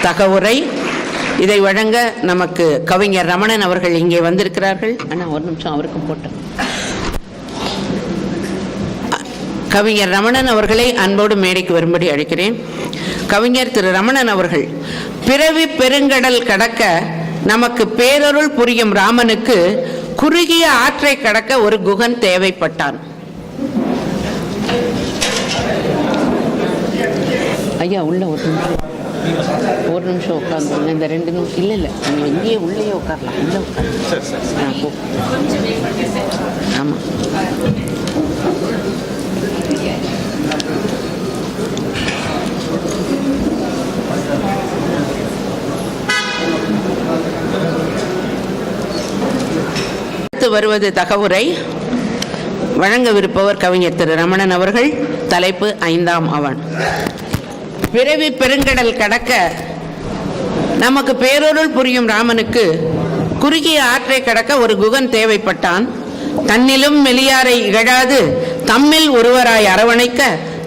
தகவுரை. இதை வழங்க நமக்கு கவிஞர் ரமணன் அவர்கள் இங்கே வந்திருக்கிறார்கள். அண்ணா ஒரு நிமிஷம் அவருக்கும் போட்டேன். கவிஞர் ரமணன் அவர்களை அன்போடு மேடைக்கு வரும்படி அழைக்கிறேன். கவிஞர் திரு ரமணன் அவர்கள் பிறவி பெருங்கடல் கடக்க நமக்கு பேரருள் புரியும் ராமனுக்கு குறுகிய ஆற்றை கடக்க ஒரு குகன் தேவைப்பட்டான். ஐயா உள்ள ஒரு நிமிஷம் உட்காந்து இந்த 2 நிமிஷம் இல்லை நீங்கள் இங்கேயே உள்ளே உட்காரலாம். உள்ளே உட்காரலாம். ஆமாம். அடுத்து வருவது தகவுரை. வழங்கவிருப்பவர் கவிஞர் திரு ரமணன் அவர்கள். தலைப்பு 5ஆம் அவன். பிறவி பெருங்கடல் கடக்க நமக்கு பேரருள் புரியும் ராமனுக்கு குறுகிய ஆற்றை கடக்க ஒரு குகன் தேவைப்பட்டான். தன்னிலும் மெலியாரை இகழாது தம்மில் ஒருவராய் அரவணைக்க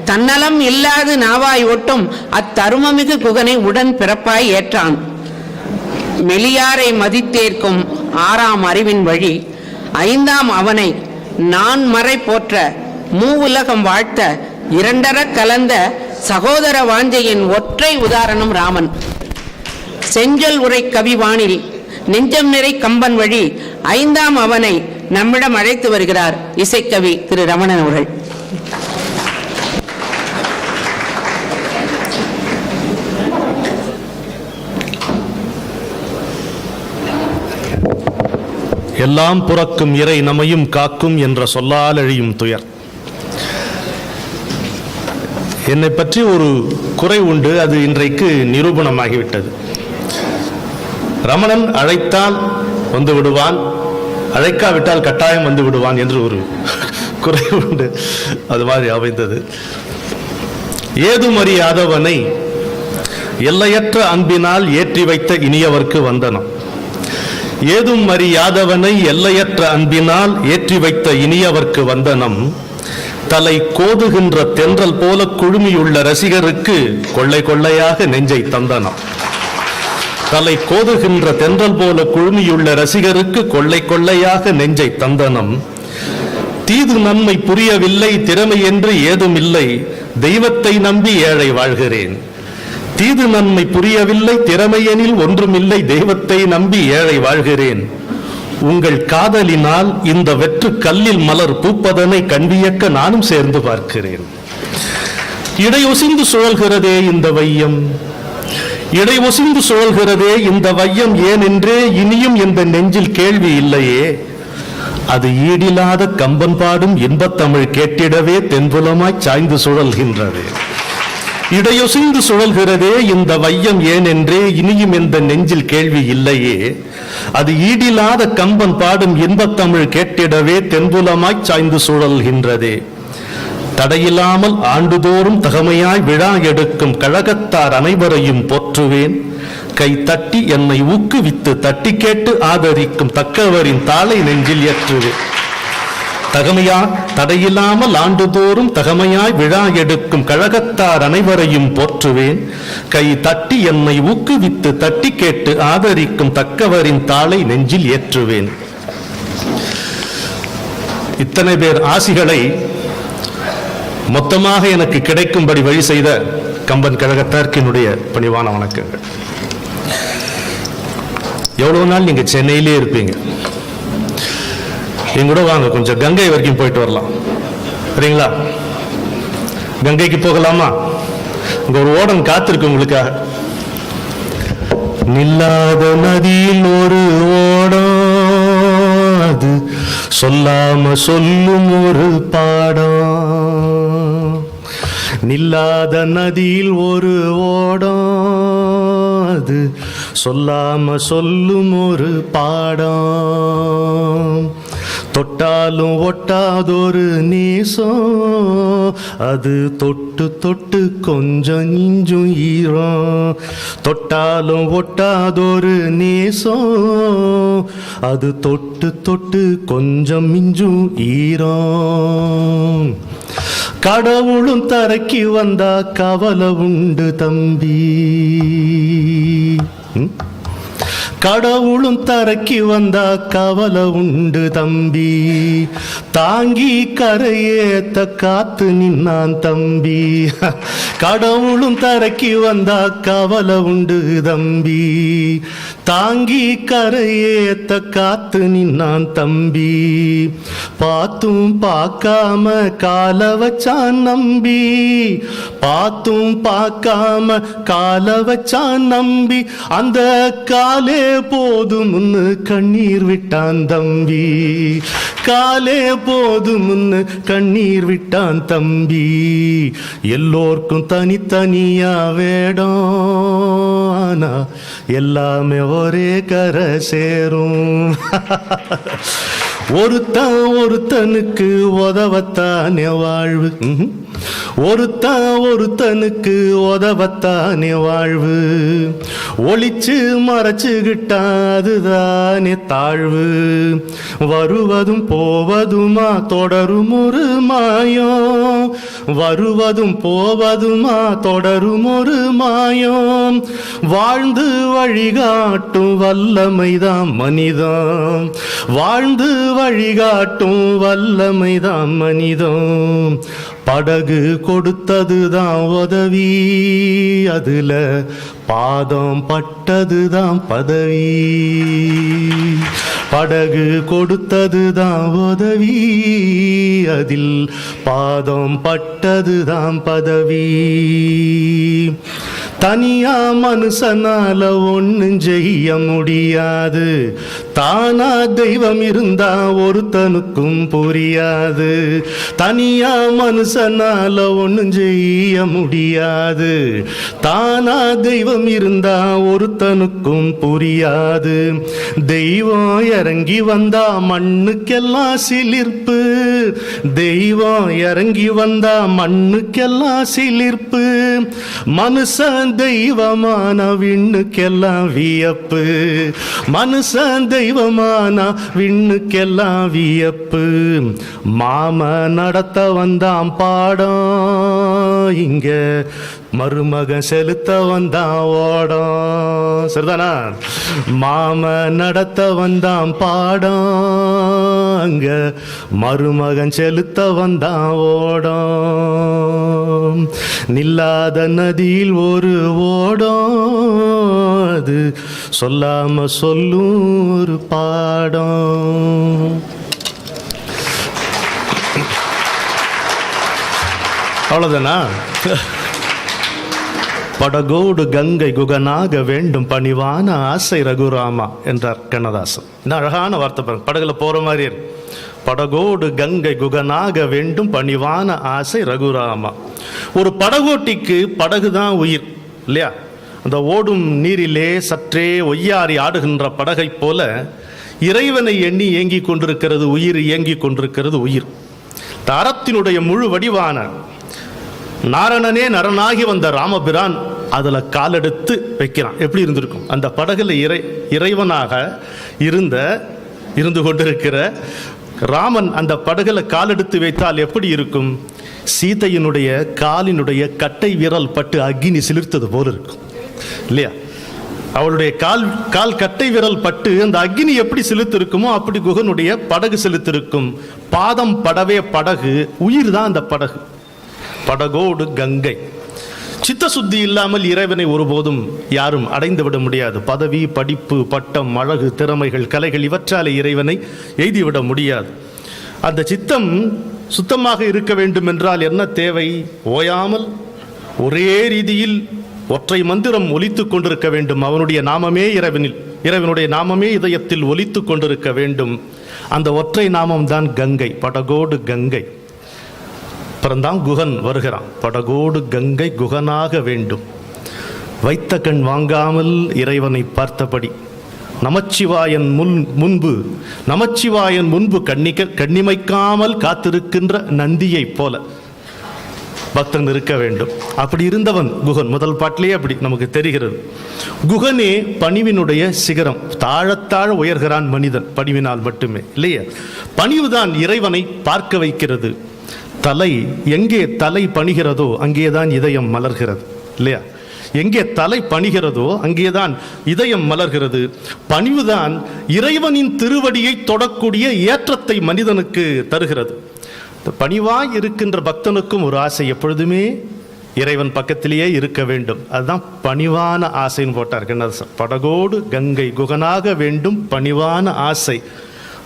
தன்னலம் இல்லாது நாவாய் ஒட்டும் அத்தருமமிகு குகனை உடன் பிறப்பாய் ஏற்றான். மெலியாரை மதித்தேற்கும் 6ஆம் அறிவின் வழி 5ஆம் அவனை நான் மறை போற்ற மூவுலகம் வாழ்த்த இரண்டர கலந்த சகோதர வாஞ்சையின் ஒற்றை உதாரணம் ராமன். செஞ்சொல் உரை கவிவானில் நெஞ்சம் நிறை கம்பன் வழி 5ஆம் அவனை நம்மிடம் அழைத்து வருகிறார் இசைக்கவி திரு ரமணன் அவர்கள். எல்லாம் புறக்கும் இறை நமையும் காக்கும் என்ற சொல்லால் அழியும் துயர். என்னை பற்றி ஒரு குறை உண்டு, அது இன்றைக்கு நிரூபணமாகிவிட்டது. ரமணன் அழைத்தால் வந்து விடுவான், அழைக்காவிட்டால் கட்டாயம் வந்து விடுவான் என்று ஒரு குறை உண்டு. அது மாதிரி அமைந்தது. ஏதும் அறியாதவனை எல்லையற்ற அன்பினால் ஏற்றி வைத்த இனியவர்க்கு வந்தனம். ஏதும் அறியாதவனை எல்லையற்ற அன்பினால் ஏற்றி வைத்த இனியவர்க்கு வந்தனம். தலை கோதுகின்ற தென்றல் போல குழுமியுள்ள ரசிகருக்கு கொள்ளை கொள்ளையாக நெஞ்சை தந்தனம். தலை கோதுகின்ற தென்றல் போல குழுமியுள்ள ரசிகருக்கு கொள்ளை கொள்ளையாக நெஞ்சை தந்தனம். தீது நன்மை புரியவில்லை, திறமை என்று ஏதும் இல்லை, தெய்வத்தை நம்பி ஏழை வாழ்கிறேன். தீது நன்மை புரியவில்லை, திறமையெனில் ஒன்றுமில்லை, தெய்வத்தை நம்பி ஏழை வாழ்கிறேன். உங்கள் காதலினால் இந்த வெற்று கல்லில் மலர் பூப்பதனை கண்வியக்க நானும் சேர்ந்து பார்க்கிறேன். இடையொசிந்து சுழல்கிறதே இந்த வையம், இடையொசிந்து சுழல்கிறதே இந்த வையம், ஏனென்றே இனியும் இந்த நெஞ்சில் கேள்வி இல்லையே. அது ஈடில்லாத கம்பன் பாடும் இன்பத்தமிழ் கேட்டிடவே தென்புலமாய் சாய்ந்து சுழல்கின்றது. இடையொசிந்து சுழல்கிறதே இந்த வையம், ஏனென்றே இனியும் இந்த நெஞ்சில் கேள்வி இல்லையே. அது ஈடில்லாத கம்பன் பாடும் இன்பத்தமிழ் கேட்டிடவே தென்புலமாய் சாய்ந்து சுழல்கின்றதே. தடையில்லாமல் ஆண்டுதோறும் தகமையாய் விழா எடுக்கும் கழகத்தார் அனைவரையும் போற்றுவேன். கை தட்டி என்னை ஊக்குவித்து தட்டி கேட்டு ஆதரிக்கும் தக்கவரின் தாளை நெஞ்சில் ஏற்றுவேன். தடையில்லாமல் ஆண்டுதோறும் தகமையாய் விழா எடுக்கும் கழகத்தார் அனைவரையும் போற்றுவேன். கை தட்டி என்னை ஊக்குவித்து தட்டி கேட்டு ஆதரிக்கும் தக்கவரின் தாளை நெஞ்சில் ஏற்றுவேன். இத்தனை பேர் ஆசிகளை மொத்தமாக எனக்கு கிடைக்கும்படி வழி செய்த கம்பன் கழகத்தாருக்கு என்னுடைய பணிவான வணக்கங்கள். எவ்வளவு நாள் நீங்க சென்னையிலே இருப்பீங்க, எங்கூட வாங்க, கொஞ்சம் கங்கை வரைக்கும் போயிட்டு வரலாம். சரிங்களா? கங்கைக்கு போகலாமா? இங்க ஒரு ஓடம் காத்திருக்கு உங்களுக்காக. நில்லாத நதியில் ஒரு ஓடம், அது சொல்லாம சொல்லும் ஒரு பாடம். நில்லாத நதியில் ஒரு ஓடம், அது சொல்லாம சொல்லும் ஒரு பாடம். தொட்டாலும் ஒட்டாதொரு நேசம், அது தொட்டு தொட்டு கொஞ்சம் இஞ்சும் ஈரம். தொட்டாலும் ஒட்டாதொரு நேசம், அது தொட்டு தொட்டு கொஞ்சம் மிஞ்சும் ஈரம். கடவுளும் தரைக்கு வந்தா கவலை உண்டு தம்பி. கடவுளும் தரக்கி வந்தா கவலை உண்டு தம்பி, தாங்கி கரையேத்த காத்து நின்னான் தம்பி. கடவுளும் தரக்கி வந்தா கவலை உண்டு தம்பி, தாங்கி கரையேத்த காத்து நின்னான் தம்பி. பார்த்தும் பார்க்காம கால வச்சான் நம்பி, பார்த்தும் பார்க்காம கால வச்சான் நம்பி. அந்த காலே போதும்னு கண்ணீர் விட்டான் தம்பி, காலே போதும்னு கண்ணீர் விட்டான் தம்பி. எல்லோர்க்கும் தனித்தனியா வேடம், ஆனா எல்லாமே ஒரே கரை சேரும். ஒருத்தனுக்கு உதவத்தானே வாழ்வு, ஒருத்தனுக்கு உதவத்தானே வாழ்வு. ஒளிச்சு மறைச்சுக்கிட்டா அதுதானே தாழ்வு. வருவதும் போவதுமா தொடரும் ஒரு மாயம், வருவதும் போவதுமா தொடரும் ஒரு மாயம். வாழ்ந்து வழிகாட்டும் வல்லமைதான் மனிதம், வாழ்ந்து வழிகாட்டும் வல்லமைதான் மனிதம். படகு கொடுத்ததுதான் உதவி, அதுல பாதம் பட்டதுதான் பதவி. படகு கொடுத்ததுதான் உதவி, அதில் பாதம் பட்டதுதான் பதவி. தனியா மனுஷனால ஒன்னும் செய்ய முடியாது, தானா தெய்வம் இருந்தா ஒருத்தனுக்கும் புரியாது. தனியா மனுஷனால ஒன்னும் செய்ய முடியாது, தானா தெய்வம் இருந்தா ஒருத்தனுக்கும் புரியாது. தெய்வம் இறங்கி வந்தா மண்ணுக்கெல்லாம் சிலிர்ப்பு, தெய்வம் இறங்கி வந்தா மண்ணுக்கெல்லாம் சிலிர்ப்பு. மனுஷன் தெய்வமான விண்ணுக்கெல்லாம் வியப்பு, மனுஷன் தெய்வமான விண்ணுக்கெல்லாம் வியப்பு. மாம நடத்த வந்தான் பாடம், இங்க மருமகன் செலுத்த வந்தான் ஓடம். சரிதானா? மாம நடத்த வந்தான் பாடம், அங்க மருமகன் செலுத்த வந்தான் ஓடம். நில்லாத நதியில் ஒரு ஓடம், அது சொல்லாம சொல்லும் ஒரு பாடம். அவ்வளவுதானா? படகோடு கங்கை குகனாக வேண்டும் பணிவான ஆசை ரகுராமா என்றார் கண்ணதாசன். என்ன அழகான வார்த்தை பாருங்க, படகுல போற மாதிரி இருக்கு. படகோடு கங்கை குகனாக வேண்டும் பணிவான ஆசை ரகுராமா. ஒரு படகோட்டிக்கு படகுதான் உயிர் இல்லையா? அந்த ஓடும் நீரிலே சற்றே ஒய்யாரி ஆடுகின்ற படகை போல இறைவனை எண்ணி இயங்கிக் கொண்டிருக்கிறது உயிர், இயங்கிக் கொண்டிருக்கிறது உயிர். அறத்தினுடைய முழு வடிவான நாரணனே நரனாகி வந்த ராமபிரான் அதுல காலெடுத்து வைக்கிறான். எப்படி இருந்திருக்கும் அந்த படகுல? இறைவனாக இருந்து கொண்டிருக்கிற ராமன் அந்த படகுல காலெடுத்து வைத்தால் எப்படி இருக்கும்? சீதையினுடைய காலினுடைய கட்டை விரல் பட்டு அக்னி சிலிர்த்தது போல இருக்கும் இல்லையா? அவளுடைய கால் கட்டை விரல் பட்டு அந்த அக்னி எப்படி செலுத்திருக்குமோ அப்படி குகனுடைய படகு செலுத்திருக்கும். பாதம் படவே படகு, உயிர் தான் அந்த படகு. படகோடு கங்கை. சித்த சுத்தி இல்லாமல் இறைவனை ஒருபோதும் யாரும் அடைந்து விட முடியாது. பதவி, படிப்பு, பட்டம், அழகு, திறமைகள், கலைகள் இவற்றாலே இறைவனை எய்திவிட முடியாது. அந்த சித்தம் சுத்தமாக இருக்க வேண்டும் என்றால் என்ன தேவை? ஓயாமல் ஒரே ரீதியில் ஒற்றை மந்திரம் ஒலித்துக் கொண்டிருக்க வேண்டும். அவனுடைய நாமமே இறைவனுடைய நாமமே இதயத்தில் ஒலித்துக் கொண்டிருக்க வேண்டும். அந்த ஒற்றை நாமம் தான் கங்கை, படகோடு கங்கை. அப்புறம்தான் குகன் வருகிறான். படகோடு கங்கை குகனாக வேண்டும், வைத்த கண் வாங்காமல் இறைவனை பார்த்தபடி. நமச்சிவாயன் முன்பு கண்ணிமைக்காமல் காத்திருக்கின்ற நந்தியை போல பக்தன் இருக்க வேண்டும். அப்படி இருந்தவன் குகன். முதல் பாட்டிலேயே அப்படி நமக்கு தெரிகிறது. குகனே பணிவினுடைய சிகரம். தாழத்தாழ உயர்கிறான் மனிதன் பணிவினால் மட்டுமே இல்லையா? பணிவுதான் இறைவனை பார்க்க வைக்கிறது. எங்கே தலை பணிகிறதோ அங்கேதான் இதயம் மலர்கிறது இல்லையா? எங்கே தலை பணிகிறதோ அங்கேதான் இதயம் மலர்கிறது. பணிவுதான் இறைவனின் திருவடியை தொடக்கூடிய ஏற்றத்தை மனிதனுக்கு தருகிறது. பணிவாய் இருக்கின்ற பக்தனுக்கும் ஒரு ஆசை, எப்பொழுதுமே இறைவன் பக்கத்திலேயே இருக்க வேண்டும். அதுதான் பணிவான ஆசைன்னு போட்டார். படகோடு கங்கை குகனாக வேண்டும் பணிவான ஆசை.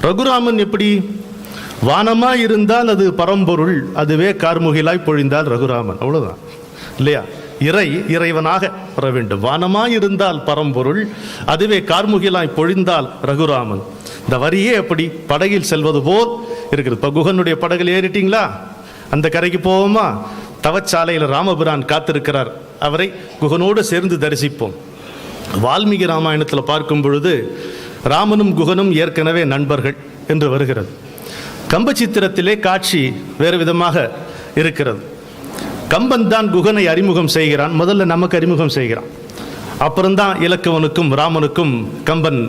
ரகுராமன் எப்படி? வானமாய் இருந்தால் அது பரம்பொருள், அதுவே கார்முகிலாய் பொழிந்தால் ரகுராமன், அவ்வளவுதான் இல்லையா? இறைவனாக வர வேண்டும். வானமாய் இருந்தால் பரம்பொருள், அதுவே கார்முகிலாய் பொழிந்தால் ரகுராமன். இந்த வரியே அப்படி படகில் செல்வது போல் இருக்கிறது. இப்போ குகனுடைய படகில் ஏறிட்டீங்களா? அந்த கரைக்கு போவோமா? தவச்சாலையில் ராமபிரான் காத்திருக்கிறார். அவரை குகனோடு சேர்ந்து தரிசிப்போம். வால்மீகி ராமாயணத்தில் பார்க்கும் பொழுது ராமனும் குகனும் ஏற்கனவே நண்பர்கள் என்று வருகிறது. கம்பச்சித்திரத்திலே காட்சி வேறு விதமாக இருக்கிறது. கம்பன் தான் குகனை அறிமுகம் செய்கிறான். முதல்ல நமக்கு அறிமுகம் செய்கிறான். அப்புறம்தான் இலக்குவனுக்கும் ராமனுக்கும் கம்பன்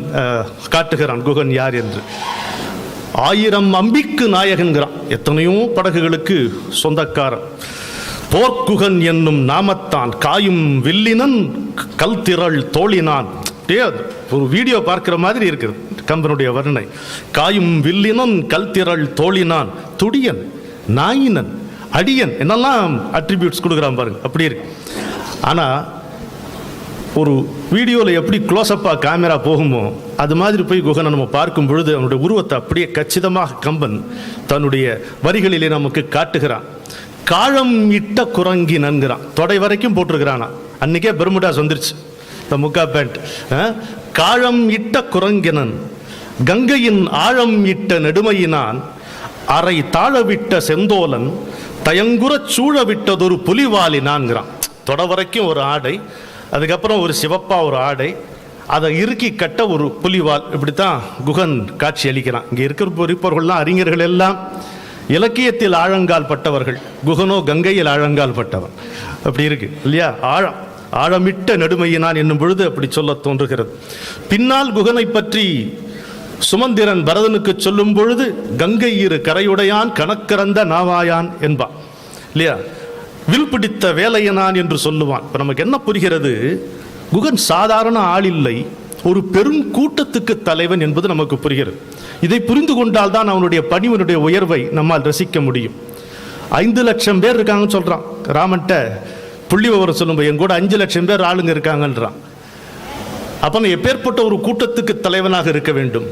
காட்டுகிறான் குகன் யார் என்று. 1000 அம்பிக்கு நாயகன்கிறான். எத்தனையோ படகுகளுக்கு சொந்தக்காரன். போர்க்குகன் என்னும் நாமத்தான் காயும் வில்லினன் கல்திரள் தோழினான். ஒரு வீடியோ பார்க்கிற மாதிரி இருக்குது கம்பனுடைய வர்ணனை. காயும் வில்லினன் கல்திரள் தோழினான் துடியன் நாயினன் அடியன் என்னெல்லாம் அட்ரிபியூட்ஸ் கொடுக்குறான் பாருங்க, அப்படி இருக்கு. ஆனால் ஒரு வீடியோவில் எப்படி க்ளோஸ்அப்பாக கேமரா போகுமோ அது மாதிரி போய் குகனை நம்ம பார்க்கும் பொழுது அவனுடைய உருவத்தை அப்படியே கச்சிதமாக கம்பன் தன்னுடைய வரிகளிலே நமக்கு காட்டுகிறான். காழம் இட்ட குரங்கி நன்கிறான். தொடை வரைக்கும் போட்டிருக்கிறானா. அன்னைக்கே பெர்முடாஸ் வந்துருச்சு, இந்த முக்கா பேண்ட். காழம் இட்ட குரங்கினன் கங்கையின் ஆழம் இட்ட நெடுமையினான் அரை தாழவிட்ட செந்தோலன் தயங்குறச் சூழ விட்டதொரு புலிவாலினான்கிறான். தொட வரைக்கும் ஒரு ஆடை, அதுக்கப்புறம் ஒரு சிவப்பா ஒரு ஆடை, அதை இறுக்கி கட்ட ஒரு புலிவால். இப்படித்தான் குகன் காட்சி அளிக்கிறான். இங்கே இருக்கிற இருப்பவர்கள்லாம் அறிஞர்கள் எல்லாம் இலக்கியத்தில் ஆழங்கால் பட்டவர்கள். குகனோ கங்கையில் ஆழங்கால் பட்டவன். அப்படி இருக்கு இல்லையா? ஆழமிட்ட நெடுமையினான் என்னும் பொழுது அப்படி சொல்ல தோன்றுகிறது. பின்னால் குகனை பற்றி சுமந்திரன் பரதனுக்கு சொல்லும் பொழுது கங்கை இரு கரையுடையான் கணக்கிறந்த நாவாயான் என்பான் இல்லையா? வில் பிடித்த வேலையனான் என்று சொல்லுவான். இப்போ நமக்கு என்ன புரிகிறது? குகன் சாதாரண ஆள் இல்லை, ஒரு பெரும் கூட்டத்துக்கு தலைவன் என்பது நமக்கு புரிகிறது. இதை புரிந்து கொண்டால் தான் அவனுடைய பணிவனுடைய உயர்வை நம்மால் ரசிக்க முடியும். 5 லட்சம் பேர் இருக்காங்கன்னு சொல்றான். ராமன்ட்ட புள்ளி விவரம் சொல்லும்போது என் கூட 5 லட்சம் பேர் ஆளுங்க இருக்காங்கன்றான். அப்ப எப்பேற்பட்ட ஒரு கூட்டத்துக்கு தலைவனாக இருக்க வேண்டும்?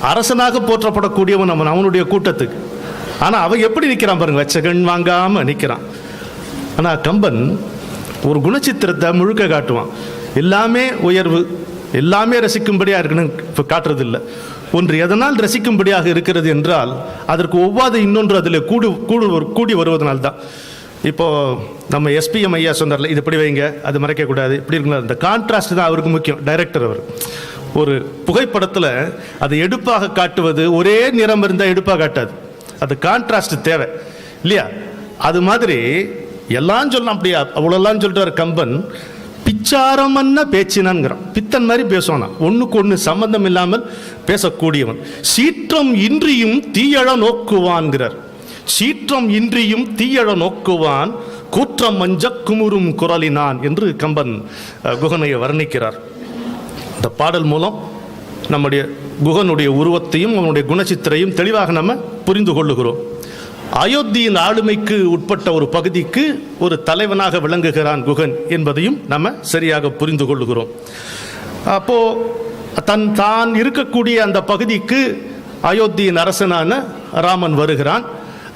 அரசனாக போற்றப்படக்கூடியவன் அவன், அவனுடைய கூட்டத்துக்கு. ஆனா அவன் எப்படி நிற்கிறான் பாருங்க, வச்ச கண் வாங்காம நிற்கிறான். ஆனா கம்பன் ஒரு குணச்சித்திரத்தை முழுக்க காட்டுவான். எல்லாமே உயர்வு, எல்லாமே ரசிக்கும்படியாக இருக்கணும் இப்போ காட்டுறது இல்லை. ஒன்று எதனால் ரசிக்கும்படியாக இருக்கிறது என்றால் அதற்கு ஒவ்வாது இன்னொன்று அதில் கூடி வருவதனால்தான். இப்போ நம்ம எஸ்பிஎம் ஐயா சொன்னார்ல, இது இப்படி வைங்க, அது மறைக்கக்கூடாது, இப்படி இருக்குங்களா, இந்த கான்ட்ராஸ்ட் தான் அவருக்கு முக்கியம். டைரக்டர் அவர் ஒரு புகைப்படத்தில் அதை எடுப்பாக காட்டுவது ஒரே நிறம் இருந்தால் எடுப்பாக காட்டாது, அது கான்ட்ராஸ்ட் தேவை இல்லையா? அது மாதிரி எல்லாம் சொல்லலாம். அப்படியா அவ்வளோலாம் சொல்றார் கம்பன். பிச்சாரமன்ன பேச்சினான்ங்கிறான். பித்தன் மாதிரி பேசுவானா, ஒன்றுக்கு ஒன்று சம்பந்தம் இல்லாமல் பேசக்கூடியவன். சீற்றம் இன்றியும் தீயழ நோக்குவான்கிறார். சீற்றம் இன்றியும் தீயழ நோக்குவான் கூற்றம் மஞ்ச குமுறும் குரலினான் என்று கம்பன் குகனையை வர்ணிக்கிறார். இந்த பாடல் மூலம் நம்முடைய குகனுடைய உருவத்தையும் அவனுடைய குணச்சித்திரையும் தெளிவாக நம்ம புரிந்து கொள்ளுகிறோம். அயோத்தியின் ஆளுமைக்கு உட்பட்ட ஒரு பகுதிக்கு ஒரு தலைவனாக விளங்குகிறான் குகன் என்பதையும் நம்ம சரியாக புரிந்து கொள்ளுகிறோம். அப்போ தான் இருக்கக்கூடிய அந்த பகுதிக்கு அயோத்தியின் அரசனான ராமன் வருகிறான்.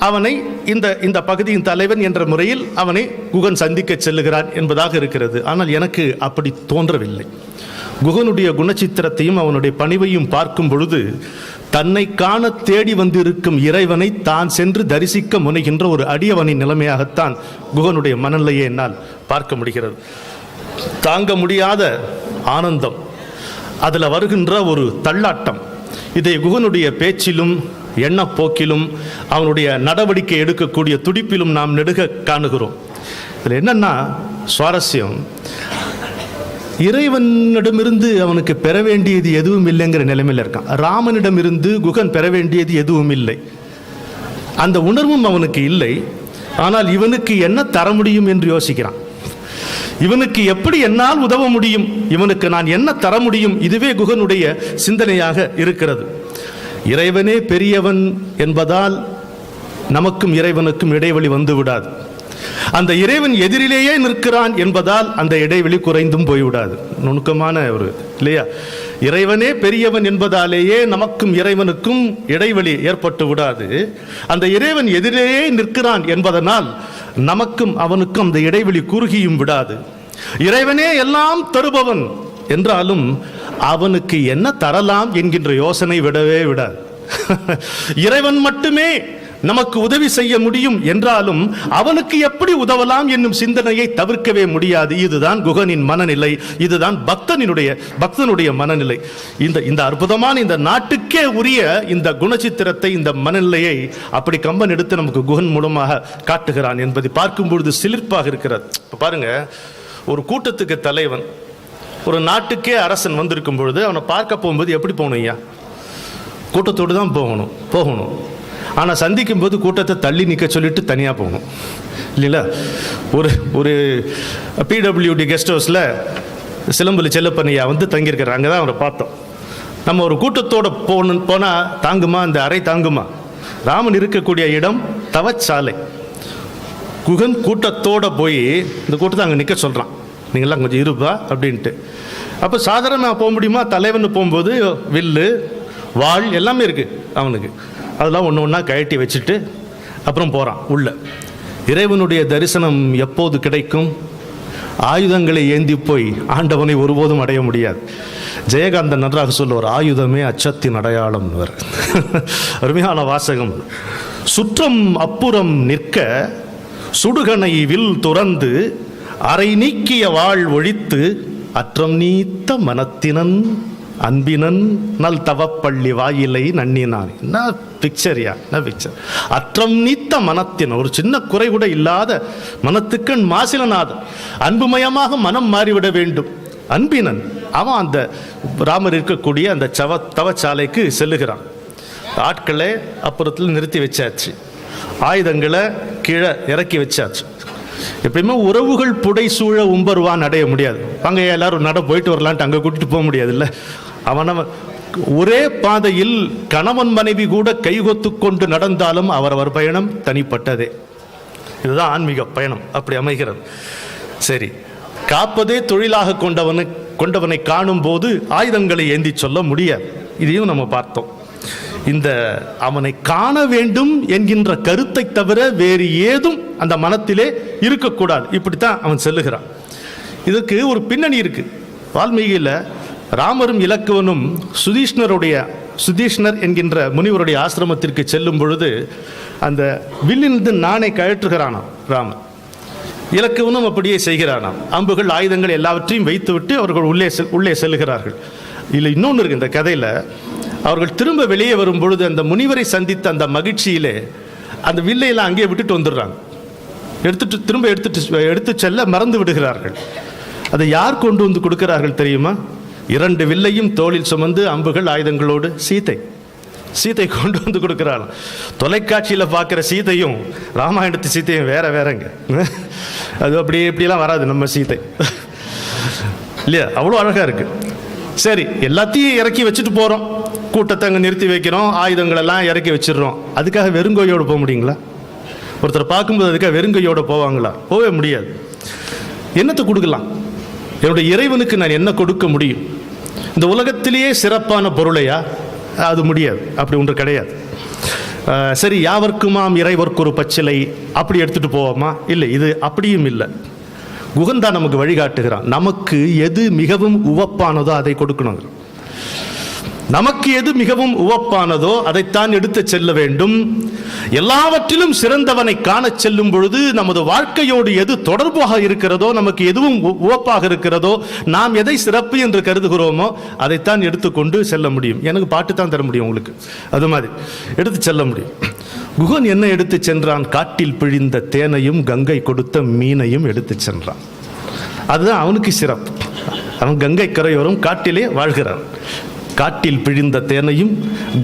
அவனை இந்த பகுதியின் தலைவன் என்ற முறையில் அவனை குகன் சந்திக்க செல்லுகிறான் என்பதாக இருக்கிறது. ஆனால் எனக்கு அப்படி தோன்றவில்லை. குகனுடைய குணச்சித்திரத்தையும் அவனுடைய பணிவையும் பார்க்கும் பொழுது தன்னை காண தேடி வந்திருக்கும் இறைவனை தான் சென்று தரிசிக்க முனைகின்ற ஒரு அடியவனின் நிலைமையாகத்தான் குகனுடைய மனநிலையை என்னால் பார்க்க முடிகிறது. தாங்க முடியாத ஆனந்தம், அதில் வருகின்ற ஒரு தள்ளாட்டம், இதை குகனுடைய பேச்சிலும் எண்ணப்போக்கிலும் அவனுடைய நடவடிக்கை எடுக்கக்கூடிய துடிப்பிலும் நாம் நெடுக காணுகிறோம். இதில் என்னன்னா சுவாரஸ்யம், இறைவனிடமிருந்து அவனுக்கு பெற வேண்டியது எதுவும் இல்லைங்கிற நிலைமையில் இருக்கான். ராமனிடமிருந்து குகன் பெற வேண்டியது எதுவும் இல்லை, அந்த உணர்வும் அவனுக்கு இல்லை. ஆனால் இவனுக்கு என்ன தர முடியும் என்று யோசிக்கிறான். இவனுக்கு எப்படி என்னால் உதவ முடியும், இவனுக்கு நான் என்ன தர முடியும், இதுவே குகனுடைய சிந்தனையாக இருக்கிறது. இறைவனே பெரியவன் என்பதால் நமக்கும் இறைவனுக்கும் இடைவெளி வந்து விடாது. அந்த இறைவன் எதிரிலேயே நிற்கிறான் என்பதால் அந்த இடைவெளி குறைந்தும் போய்விடாது. நுணுக்கமான ஒரு இல்லையா? இறைவனே பெரியவன் என்பதாலேயே நமக்கும் இறைவனுக்கும் இடைவெளி ஏற்பட்டு விடாது. அந்த இறைவன் எதிரிலேயே நிற்கிறான் என்பதனால் நமக்கும் அவனுக்கும் அந்த இடைவெளி குறுகியும் விடாது. இறைவனே எல்லாம் தருபவன் என்றாலும் அவனுக்கு என்ன தரலாம் என்கின்ற யோசனை விடவே விடாது. இறைவன் மட்டுமே நமக்கு உதவி செய்ய முடியும் என்றாலும் அவனுக்கு எப்படி உதவலாம் என்னும் சிந்தனையை தவிர்க்கவே முடியாது. இதுதான் குகனின் மனநிலை, இதுதான் பக்தனுடைய மனநிலை. இந்த அற்புதமான இந்த நாட்டுக்கே உரிய இந்த குணச்சித்திரத்தை, இந்த மனநிலையை அப்படி கம்பன் எடுத்து நமக்கு குகன் மூலமாக காட்டுகிறான் என்பதை பார்க்கும் பொழுது சிலிர்ப்பாக இருக்கிறது. பாருங்க, ஒரு கூட்டத்துக்கு தலைவன், ஒரு நாட்டுக்கே அரசன் வந்திருக்கும் பொழுது அவனை பார்க்க போகும்போது எப்படி போகணும் ஐயா? கூட்டத்தோடு தான் போகணும். ஆனால் சந்திக்கும் போது கூட்டத்தை தள்ளி நிற்க சொல்லிட்டு தனியாக போகணும் இல்லைங்களா? ஒரு பிடபிள்யூடி கெஸ்ட் ஹவுஸில் சிலம்புலி செல்லப்பண்ணையா வந்து தங்கியிருக்கிறாங்க. அங்கே தான் அவரை பார்த்தோம். நம்ம ஒரு கூட்டத்தோடு போனால் தாங்குமா? அந்த அறை தாங்குமா? ராமன் இருக்கக்கூடிய இடம் தவச்சாலை. குகன் கூட்டத்தோடு போய் இந்த கூட்டத்தை அங்கே நிற்க சொல்கிறான், நீங்களாம் கொஞ்சம் இருப்பா அப்படின்ட்டு. அப்போ சாதாரணமாக போக முடியுமா? தலைவன் போகும்போது வில்லு, வாள் எல்லாமே இருக்குது அவனுக்கு. அதெல்லாம் ஒன்று ஒன்றா கழட்டி வச்சுட்டு அப்புறம் போகிறான் உள்ள. இறைவனுடைய தரிசனம் எப்போது கிடைக்கும்? ஆயுதங்களை ஏந்தி போய் ஆண்டவனை ஒருபோதும் அடைய முடியாது. ஜெயகாந்தன் நன்றாக சொல்லுவார், ஆயுதமே அச்சத்தின் அடையாளம். அருமையான வாசகம். சுற்றம் அப்புறம் நிற்க சுடுகனை வில் துறந்து அரை நீக்கிய வாழ் ஒழித்து அற்றம் நீத்த மனத்தினன் அன்பினன் நல் தவப்பள்ளி வாயிலை நன்னினான். என்ன பிக்சரியா, என்ன பிக்சர்! அற்றம் நீத்த மனத்தின், ஒரு சின்ன குறை கூட இல்லாத மனத்துக்கண் மாசிலநாதன். அன்புமயமாக மனம் மாறிவிட வேண்டும். அன்பினன் அவன் அந்த ராமர் இருக்கக்கூடிய அந்த தவச்சாலைக்கு செல்லுகிறான். ஆட்களை அப்புறத்தில் நிறுத்தி வச்சாச்சு, ஆயுதங்களை கீழே இறக்கி வச்சாச்சு. எப்பயுமே உறவுகள் புடை சூழ உம்பருவான் அடைய முடியாது. அங்கே எல்லாரும் நட போயிட்டு வரலான்ட்டு அங்கே கூட்டிட்டு போக முடியாது இல்லை. அவன் ஒரே பாதையில் கணவன் மனைவி கூட கைகொத்து கொண்டு நடந்தாலும் அவரவர் பயணம் தனிப்பட்டதே. இதுதான் ஆன்மீக பயணம், அப்படி அமைகிறது. சரி, காப்பதே தொழிலாக கொண்டவனை காணும் போது ஆயுதங்களை ஏந்தி சொல்ல முடியாது. இதையும் நம்ம பார்த்தோம். இந்த அவனை காண வேண்டும் என்கின்ற கருத்தை தவிர வேறு ஏதும் அந்த மனத்திலே இருக்கக்கூடாது. இப்படித்தான் அவன் செல்லுகிறான். இதற்கு ஒரு பின்னணி இருக்கு. வால்மீகியில் ராமரும் இலக்குவனும் சுதீஷ்ணர் என்கின்ற முனிவருடைய ஆசிரமத்திற்கு செல்லும் பொழுது அந்த வில்லிலிருந்து நாணை கழற்றுகிறானாம் ராமன். இலக்குவனும் அப்படியே செய்கிறானாம். அம்புகள், ஆயுதங்கள் எல்லாவற்றையும் வைத்துவிட்டு அவர்கள் உள்ளே செல்லுகிறார்கள். இல்லை, இன்னொன்று இருக்கு இந்த கதையில். அவர்கள் திரும்ப வெளியே வரும் பொழுது அந்த முனிவரை சந்தித்த அந்த மகிழ்ச்சியிலே அந்த வில்லையெல்லாம் அங்கேயே விட்டுட்டு வந்துடுறாங்க. திரும்ப எடுத்து செல்ல மறந்து விடுகிறார்கள். அதை யார் கொண்டு வந்து கொடுக்கிறார்கள் தெரியுமா? 2 வில்லையும் தோளில் சுமந்து அம்புகள் ஆயுதங்களோடு சீதை கொண்டு வந்து கொடுக்கிறாள். தொலைக்காட்சியில் பார்க்குற சீதையும் ராமாயணத்து சீதையும் வேறங்க. அது இப்படியெல்லாம் வராது நம்ம சீதை இல்லையா? அவ்வளோ அழகாக இருக்கு. சரி, எல்லாத்தையும் இறக்கி வச்சுட்டு போகிறோம், கூட்டத்தை அங்கே நிறுத்தி வைக்கிறோம், ஆயுதங்களெல்லாம் இறக்கி வச்சிடுறோம். அதுக்காக வெறுங்கையோடு போக முடியுங்களா? ஒருத்தர் பார்க்கும்போது அதுக்காக வெறுங்கையோடு போவாங்களா? போகவே முடியாது. என்னத்தை கொடுக்கலாம்? என்னுடைய இறைவனுக்கு நான் என்ன கொடுக்க முடியும்? இந்த உலகத்திலேயே சிறப்பான பொருளையா? அது முடியாது. அப்படி ஒன்று கிடையாது. சரி, யாவர்க்குமாம் இறைவர்க்கு ஒரு பச்சிலை, அப்படி எடுத்துட்டு போவோமா? இல்லை, இது அப்படியும் இல்லை. குகன் தான் நமக்கு வழிகாட்டுகிறான். நமக்கு எது மிகவும் உவப்பானதோ அதை கொடுக்கணும். நமக்கு எது மிகவும் உவப்பானதோ அதைத்தான் எடுத்து செல்ல வேண்டும். எல்லாவற்றிலும் சிறந்தவனை காண செல்லும் பொழுது நமது வாழ்க்கையோடு எது தொடர்பாக இருக்கிறதோ, நமக்கு எதுவும் உவப்பாக இருக்கிறதோ, நாம் எதை சிறப்பு என்று கருதுகிறோமோ அதைத்தான் எடுத்துக்கொண்டு செல்ல முடியும். எனக்கு பாட்டு தான் தர முடியும் உங்களுக்கு, அது மாதிரி எடுத்து செல்ல முடியும். குகன் என்ன எடுத்து சென்றான்? காட்டில் பிழிந்த தேனையும் கங்கை கொடுத்த மீனையும் எடுத்து சென்றான். அதுதான் அவனுக்கு சிறப்பு. அவன் கங்கை கரையோரம் காட்டிலே வாழ்கிறான். காட்டில் பிழிந்த தேனையும்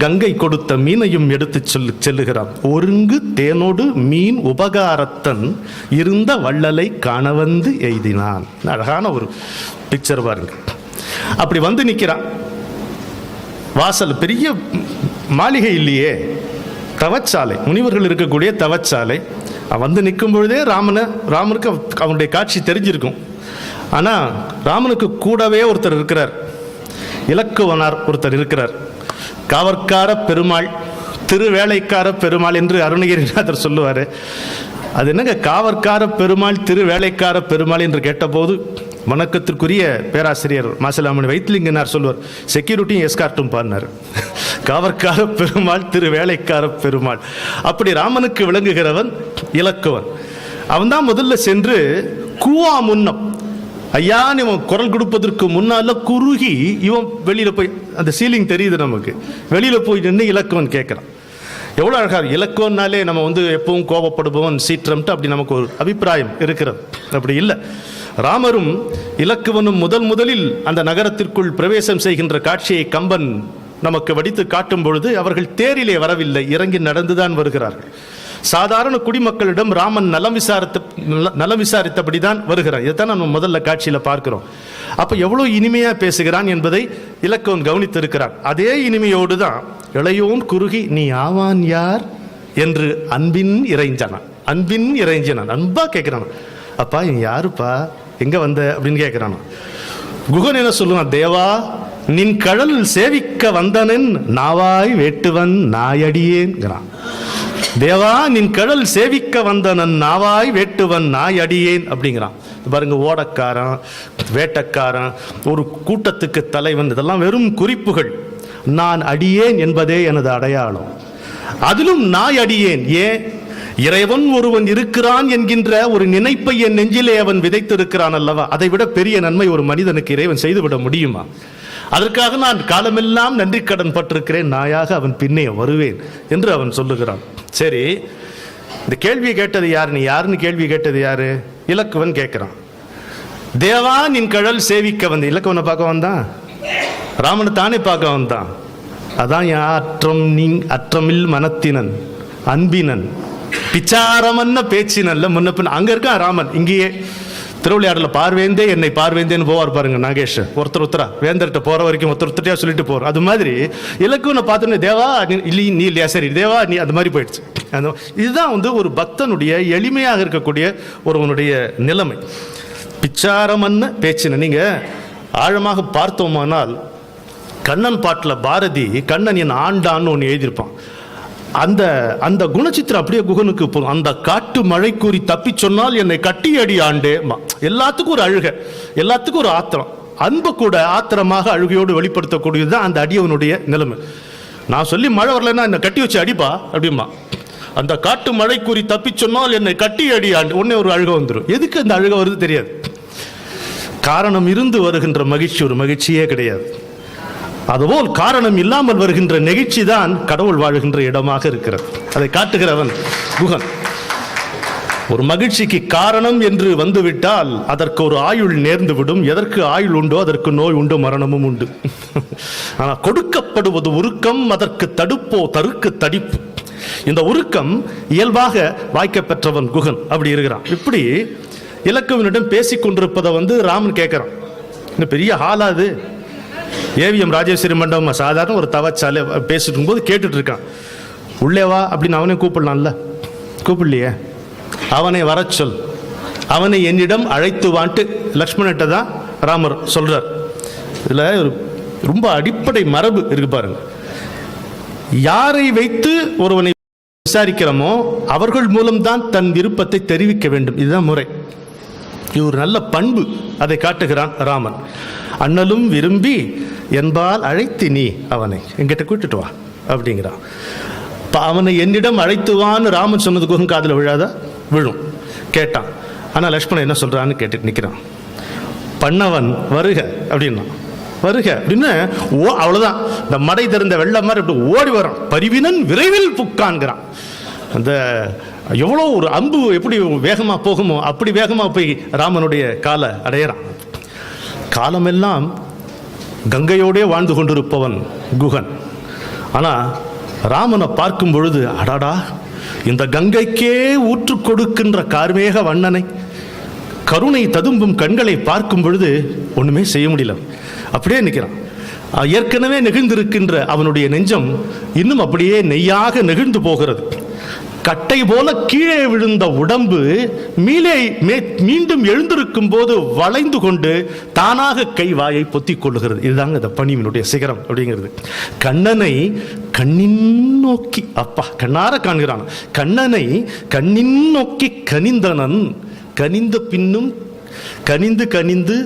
கங்கை கொடுத்த மீனையும் எடுத்துச் செல்லுகிறான். ஒருங்கு தேனோடு மீன் உபகாரத்தன் இருந்த வள்ளலை காண வந்து எய்தினான். அழகான ஒரு பிக்சர் பாருங்க. அப்படி வந்து நிற்கிறான். வாசல் பெரிய மாளிகை இல்லையே, தவச்சாலை, முனிவர்கள் இருக்கக்கூடிய தவச்சாலை. வந்து நிற்கும் பொழுதே ராமனுக்கு அவனுடைய காட்சி தெரிஞ்சிருக்கும். ஆனால் ராமனுக்கு கூடவே ஒருத்தர் இருக்கிறார், இலக்குவனார் ஒருத்தர் இருக்கிறார். காவற்கார பெருமாள், திருவேளைக்கார பெருமாள் என்று அருணகிரிநாதர் சொல்லுவார். அது என்னங்க காவற்கார பெருமாள், திருவேளைக்கார பெருமாள் என்று கேட்டபோது வணக்கத்திற்குரிய பேராசிரியர் மாசிலாமணி வைத்திலிங்கனார் சொல்லுவார், செக்யூரிட்டியும் எஸ்கார்ட்டும் பாடினார். காவற்கார பெருமாள், திருவேளைக்கார பெருமாள். அப்படி ராமனுக்கு விளங்குகிறவன் இலக்குவன். அவன் தான் முதல்ல சென்று கூவா முன்னம், ஐயா இவன் குரல் கொடுப்பதற்கு முன்னால குறுகி இவன் வெளியில போய், அந்த சீலிங் தெரியுது நமக்கு, வெளியில போய் நின்று இலக்குவன் கேட்கிறான். எவ்வளோ அழகா இலக்குவனாலே நம்ம எப்பவும் கோபப்படுபவன் சீற்றம்ட்டு அப்படி நமக்கு ஒரு அபிப்பிராயம் இருக்கிறது. அப்படி இல்லை. ராமரும் இலக்குவனும் முதலில் அந்த நகரத்திற்குள் பிரவேசம் செய்கின்ற காட்சியை கம்பன் நமக்கு வடித்து காட்டும் பொழுது அவர்கள் தேரிலே வரவில்லை, இறங்கி நடந்துதான் வருகிறார்கள். சாதாரண குடிமக்களிடம் ராமன் நலம் விசாரித்தபடிதான் வருகிறான். இதைத்தான் நம்ம முதல்ல காட்சியில பார்க்கிறோம். அப்ப எவ்வளவு இனிமையா பேசுகிறான் என்பதை இலக்குவன் கவனித்திருக்கிறான். அதே இனிமையோடு தான் இளையோன் குறுகி நீ ஆவான் யார் என்று அன்பின் இறைஞ்சினான். அன்பா கேட்கிறான், அப்பா நீ யாருப்பா, எங்க வந்த அப்படின்னு கேட்கிறான். குகன் என்ன சொல்லுவான், தேவா நின் கடல் சேவிக்க வந்தனன் நாவாய் வேட்டுவன் நாயடியேன்கிறான். தேவா நின் கடல் சேவிக்க வந்தனன் நாவாய் வேட்டுவன் நாய் அடியேன் அப்படிங்கிறான். பாருங்க, ஓடக்காரன், வேட்டக்காரன், ஒரு கூட்டத்துக்கு தலைவன், இதெல்லாம் வெறும் குறிப்புகள். நான் அடியேன் என்பதே எனது அடையாளம். அதிலும் நாய் அடியேன். ஏன்? இறைவன் ஒருவன் இருக்கிறான் என்கின்ற ஒரு நினைப்பை என் நெஞ்சிலே அவன் விதைத்திருக்கிறான் அல்லவா. அதை விட பெரிய நன்மை ஒரு மனிதனுக்கு இறைவன் செய்துவிட முடியுமா? அதற்காக நான் காலமெல்லாம் நன்றி கடன் பட்டிருக்கிறேன், நாயாக அவன் பின்னே வருவேன் என்று அவன் சொல்லுகிறான். சரி, இந்த கேள்வியை கேட்டது யார்? நீ யாருன்னு கேள்வி கேட்டது யாரு? இலக்குவன் கேட்கிறான். தேவா நின் கடல் சேவிக்க வந்த, இலக்குவனை பார்க்க வந்தான், ராமனை தானே பார்க்க வந்தான். அதான் அற்றமில் மனத்தினன் அன்பினன் பிச்சாரமன்ன பேச்சினல்ல முன்னப்பின். அங்க இருக்கான் ராமன். இங்கேயே திருவிளையாடல பார்வேந்தே என்னை பார்வேந்தேன்னு போவார் பாருங்க நாகேஷ். ஒருத்தரா வேந்தர்கிட்ட போற வரைக்கும் ஒருத்தரையா சொல்லிட்டு போற. அது மாதிரி இலக்குவனை பார்த்தோன்னே தேவா நீ இல்லையா, சரி தேவா நீ, அது மாதிரி போயிடுச்சு. இதுதான் ஒரு பக்தனுடைய எளிமையாக இருக்கக்கூடிய ஒருவனுடைய நிலைமை. பிச்சாரமன்ன பேச்சின. நீங்க ஆழமாக பார்த்தோமானால் கண்ணன் பாட்டில் பாரதி கண்ணன் என் ஆண்டான்னு ஒன்று எழுதியிருப்பான். அந்த குணச்சித்திரம் அப்படியே குகனுக்கு போகும். அந்த காட்டு மழை கூறி தப்பி சொன்னால் என்னை கட்டி அடி ஆண்டே. எல்லாத்துக்கும் ஒரு அழுக, எல்லாத்துக்கும் ஒரு ஆத்திரம். அன்பு கூட ஆத்திரமாக அழுகையோடு வெளிப்படுத்தக்கூடியதுதான் அந்த அடியவனுடைய நிலைமை. நான் சொல்லி மழை வரலன்னா என்னை கட்டி வச்சு அடிப்பா அப்படிமா. அந்த காட்டு மழை கூறி தப்பி சொன்னால் என்னை கட்டி அடி ஆண்டு, உடனே ஒரு அழுக வந்துடும். எதுக்கு அந்த அழுக வருது தெரியாது. காரணம் இருந்து வருகின்ற மகிழ்ச்சி ஒரு மகிழ்ச்சியே கிடையாது. அதுபோல் காரணம் இல்லாமல் வருகின்ற நெகிழ்ச்சி தான் கடவுள் வாழ்கின்ற இடமாக இருக்கிறது. அதை காட்டுகிறவன் குகன். ஒரு மகிழ்ச்சிக்கு காரணம் என்று வந்துவிட்டால் அதற்கு ஒரு ஆயுள் நேர்ந்து விடும். எதற்கு ஆயுள் உண்டோ அதற்கு நோய் உண்டு, மரணமும் உண்டு. ஆனால் கொடுக்கப்படுவது உருக்கம், அதற்கு தடுப்போ தருக்கு தடிப்பு. இந்த உருக்கம் இயல்பாக வாய்க்க பெற்றவன் குகன். அப்படி இருக்கிறான். இப்படி இலக்குவனிடம் பேசிக் கொண்டிருப்பதை ராமன் கேட்கிறான். இன்னும் பெரிய ஹாலாது, ஏவிஎம் ராஜேஸ்வரி மண்டபம், சாதாரண ஒரு தவச்சாலை. பேசிட்டு இருக்கும்போது கேட்டுட்டு இருக்கான். உள்ளே வா அப்படின்னு அவனே கூப்பிடலாம்ல, கூப்பிடலையே. அவனை வர சொல், அவனை என்னிடம் அழைத்து வான்ட்டு லக்ஷ்மணன்ட்ட தான் ராமர் சொல்றார். இதுல ஒரு ரொம்ப அடிப்படை மரபு இருக்கு பாருங்க. யாரை வைத்து ஒருவனை விசாரிக்கிறோமோ அவர்கள் மூலம்தான் தன் விருப்பத்தை தெரிவிக்க வேண்டும். இதுதான் முறை. இது ஒரு நல்ல பண்பு. அதை காட்டுகிறான் ராமன். அண்ணலும் விரும்பி என்பால் அழைத்து நீ அவனை என்கிட்ட கூட்டிட்டு வா அப்படிங்கிறான். அவனை என்னிடம் அழைத்துவான்னு ராமன் சொன்னது குகன் காதில் விழாதா? விழும். கேட்டான். ஆனால் லக்ஷ்மணன் என்ன சொல்றான்னு கேட்டுட்டு நிற்கிறான். பண்ணவன் வருக அப்படின்னா, வருக அப்படின்னு அவ்வளவுதான். இந்த மடை திறந்த வெள்ளம் மாதிரி அப்படி ஓடி வரான். பரிவினன் விரைவில் புக்கான்கிறான். அந்த எவ்வளோ ஒரு அம்பு எப்படி வேகமா போகுமோ அப்படி வேகமா போய் ராமனுடைய காலை அடையிறான். காலமெல்லாம் கங்கையோடே வாழ்ந்து கொண்டிருப்பவன் குகன். ஆனால் ராமனை பார்க்கும் பொழுது, அடாடா, இந்த கங்கைக்கே ஊற்று கொடுக்கின்ற கார்மேக வண்ணனை, கருணை ததும்பும் கண்களை பார்க்கும் பொழுது ஒன்றுமே செய்ய முடியல. அப்படியே நிற்கிறான். ஏற்கனவே நெகிழ்ந்திருக்கின்ற அவனுடைய நெஞ்சம் இன்னும் அப்படியே நெய்யாக நெகிழ்ந்து போகிறது. கட்டை போல கீழே விழுந்த உடம்பு மீண்டும் எழுந்திருக்கும் போது வளைந்து கொண்டு தானாக கை வாயை பொத்திக் கொள்ளுகிறது. இதுதாங்க இந்த பணிவினுடைய சிகரம் அப்படிங்கிறது. கண்ணனை கண்ணின் நோக்கி, அப்பா கண்ணார காண்கிறான், கண்ணனை கண்ணின் நோக்கி கனிந்தனன், கனிந்த பின்னும் கனிந்து கனிந்து